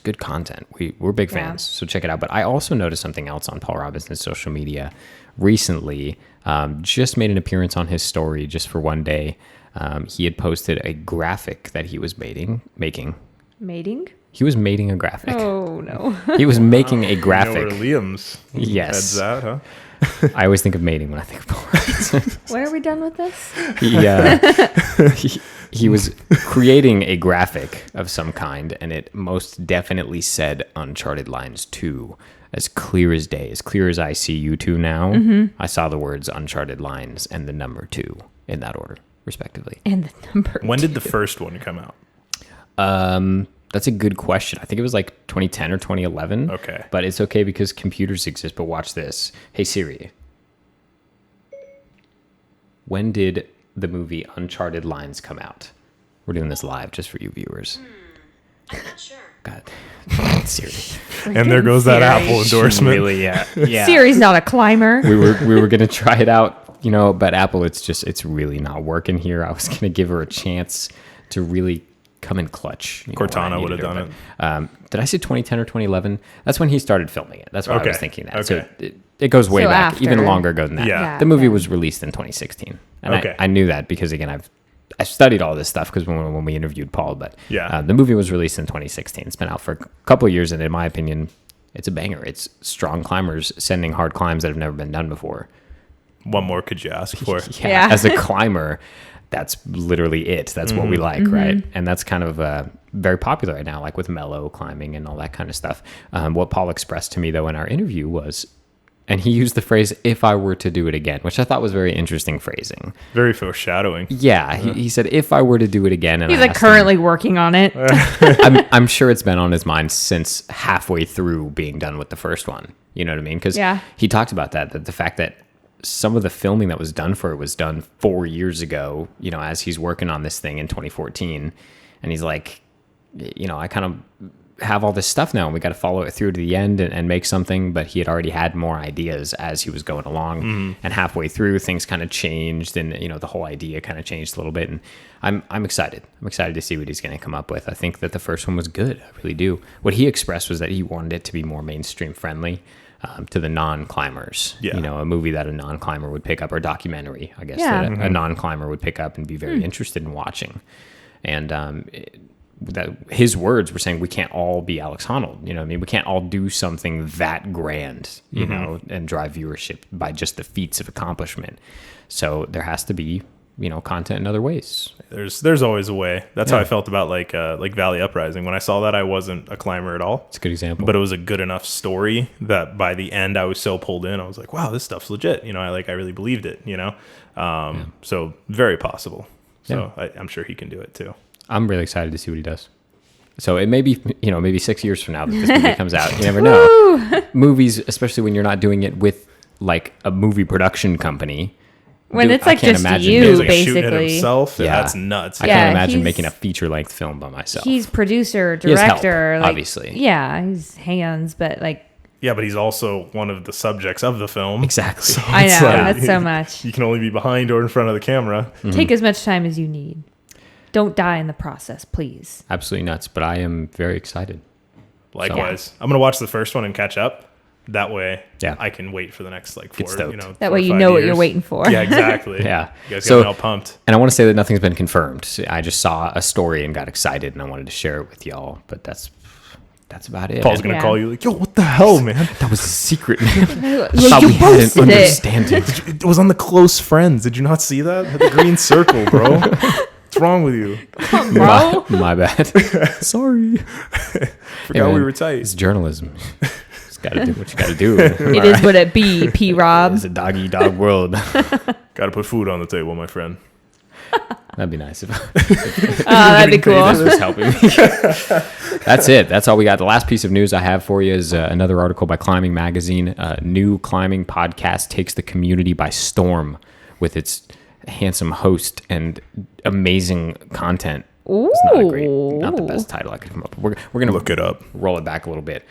good content. We're big fans, so check it out. But I also noticed something else on Paul Robinson's social media recently. Just made an appearance on his story just for one day. He had posted a graphic that he was making. Mating? He was mating a graphic. Oh, no. He was making a graphic. You know where Liam's Yes. heads at, huh? I always think of mating when I think of Paul Robinson. When are we done with this? He was creating a graphic of some kind, and it most definitely said Uncharted Lines 2. As clear as day, as clear as I see you two now, I saw the words Uncharted Lines and the number 2 in that order, respectively. And the number When 2. did the first one come out? That's a good question. I think it was like 2010 or 2011. Okay. But it's okay because computers exist. But watch this. Hey, Siri. When did the movie Uncharted Lines come out? We're doing this live just for you viewers. I'm not sure. God. Siri. And there goes that Siri. Apple endorsement. Really, yeah. Siri's not a climber. We were gonna try it out, but Apple, it's really not working here. I was gonna give her a chance to really come in clutch. Cortana would have done it. Did I say 2010 or 2011? That's when he started filming it. That's why I was thinking that. Okay. So it goes way So back, after. even longer ago than that. Yeah. The movie was released in 2016, and Okay. I knew that because again I studied all this stuff because when we interviewed Paul, but Yeah. the movie was released in 2016. It's been out for a couple of years, and in my opinion, it's a banger. It's strong climbers sending hard climbs that have never been done before. What more could you ask for? Yeah. As a climber, that's literally it. That's what we like, right? And that's kind of very popular right now, like with mellow climbing and all that kind of stuff. What Paul expressed to me, though, in our interview was And he used the phrase, if I were to do it again, which I thought was very interesting phrasing. Very foreshadowing. Yeah, he said, if I were to do it again. And He's I like asked currently working on it. I'm sure it's been on his mind since halfway through being done with the first one. You know what I mean? Because he talked about that the fact that some of the filming that was done for it was done 4 years ago, you know, as he's working on this thing in 2014. And he's like, you know, I kind of have all this stuff now and we got to follow it through to the end and make something. But he had already had more ideas as he was going along, and halfway through things kind of changed, and you know, the whole idea kind of changed a little bit. And I'm excited to see what he's going to come up with. I think that the first one was good. I really do. What he expressed was that he wanted it to be more mainstream friendly, to the non-climbers. You know, a movie that a non-climber would pick up, or documentary, I guess, that a non-climber would pick up and be very interested in watching. And that his words were saying, we can't all be Alex Honnold. You know what I mean? We can't all do something that grand, you know, and drive viewership by just the feats of accomplishment. So there has to be, you know, content in other ways. There's always a way. That's how I felt about like Valley Uprising. When I saw that, I wasn't a climber at all. It's a good example. But it was a good enough story that by the end I was so pulled in. I was like, wow, this stuff's legit. You know, I really believed it, you know? So very possible. So I'm sure he can do it too. I'm really excited to see what he does. So it may be, you know, maybe 6 years from now that this movie comes out. You never know. Movies, especially when you're not doing it with like a movie production company. When it's like just you, He's like basically. shooting at himself. That's nuts. I can't imagine making a feature-length film by myself. He's producer, He has director. help, like, obviously. Yeah, he's hands, but like. Yeah, but he's also one of the subjects of the film. Exactly. So I know, like, that's so much. You can only be behind or in front of the camera. Take as much time as you need. Don't die in the process, please. Absolutely nuts, but I am very excited. Likewise. I'm going to watch the first one and catch up. That way, Yeah. I can wait for the next like 4, you know. That 4 way or you 5 know what years. you're waiting for. Yeah, exactly. Yeah. You guys got me all pumped. And I want to say that nothing's been confirmed. I just saw a story and got excited, and I wanted to share it with y'all. But that's about it. Paul's going to call you like, yo, what the hell, man? That was a secret, man. Well, Thought you we had an posted it. understanding. It was on the close friends. Did you not see that? The green circle, bro. What's wrong with you? Bro. My bad. Sorry. Forgot we were tight. It's journalism. Just got to do what you got to do. It is what it be, P. Rob. It's a dog-eat-dog world. Got to put food on the table, my friend. That'd be nice. That'd be cool. This was helping me. That's it. That's all we got. The last piece of news I have for you is another article by Climbing Magazine. New climbing podcast takes the community by storm with its handsome host and amazing content. It's not the best title I could come up with. We're going to Look it up. Roll it back a little bit.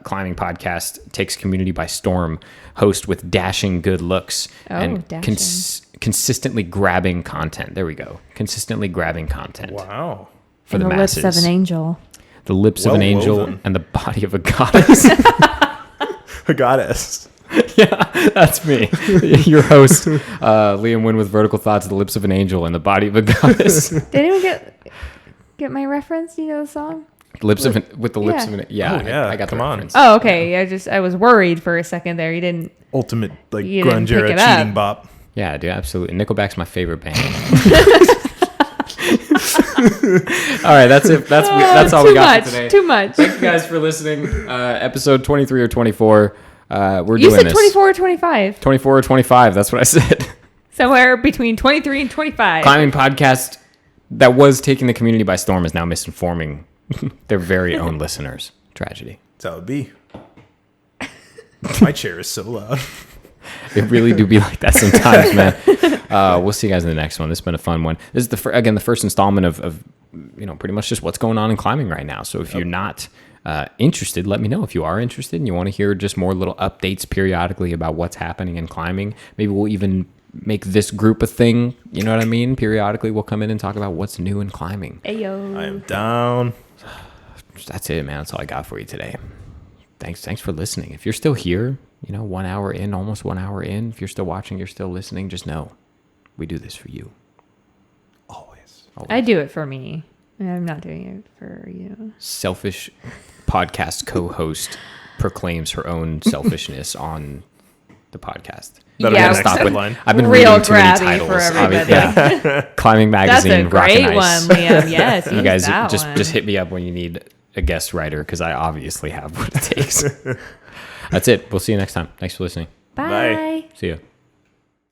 Climbing podcast takes community by storm. Host with dashing good looks and consistently grabbing content. There we go. Consistently grabbing content. Wow. For the masses. Lips of an angel. The lips of an angel woven. and the body of a goddess. A goddess. Yeah, that's me. Your host, Liam Wynn with Vertical Thoughts, The Lips of an Angel and the Body of a Goddess. Did anyone get my reference? Do you know the song? With the lips Yeah. of an yeah. Oh, yeah. I got Come the on. reference. Oh, okay. I was worried for a second there. You didn't. Ultimate like You didn't grunge era pick it up. cheating bop. Yeah, dude, absolutely. Nickelback's my favorite band. All right, that's it. That's all we got for today. Too much. Thank you guys for listening. Episode 23 or 24. We're You doing said this. 24 or 25. 24 or 25. That's what I said. Somewhere between 23 and 25. Climbing podcast that was taking the community by storm is now misinforming their very own listeners. Tragedy. That's how it be. My chair is so loud. It really do be like that sometimes, man. We'll see you guys in the next one. This has been a fun one. This is the first installment of pretty much just what's going on in climbing right now. So if you're not interested, let me know. If you are interested and you want to hear just more little updates periodically about what's happening in climbing, maybe we'll even make this group a thing. You know what I mean? Periodically, we'll come in and talk about what's new in climbing. Ayo. I am down. That's it, man. That's all I got for you today. Thanks for listening. If you're still here, 1 hour in, almost 1 hour in, if you're still watching, you're still listening, just know we do this for you. Always. I do it for me. I'm not doing it for you. Selfish podcast co-host proclaims her own selfishness on the podcast. That'll Yeah, be the next Stop with, headline. I've been Real reading too many grabby titles. for everybody. Yeah. Climbing That's Magazine, a great Rock and one, Ice. Liam. Yes, You use guys that just one. just hit me up when you need a guest writer because I obviously have what it takes. That's it. We'll see you next time. Thanks for listening. Bye. Bye. See you.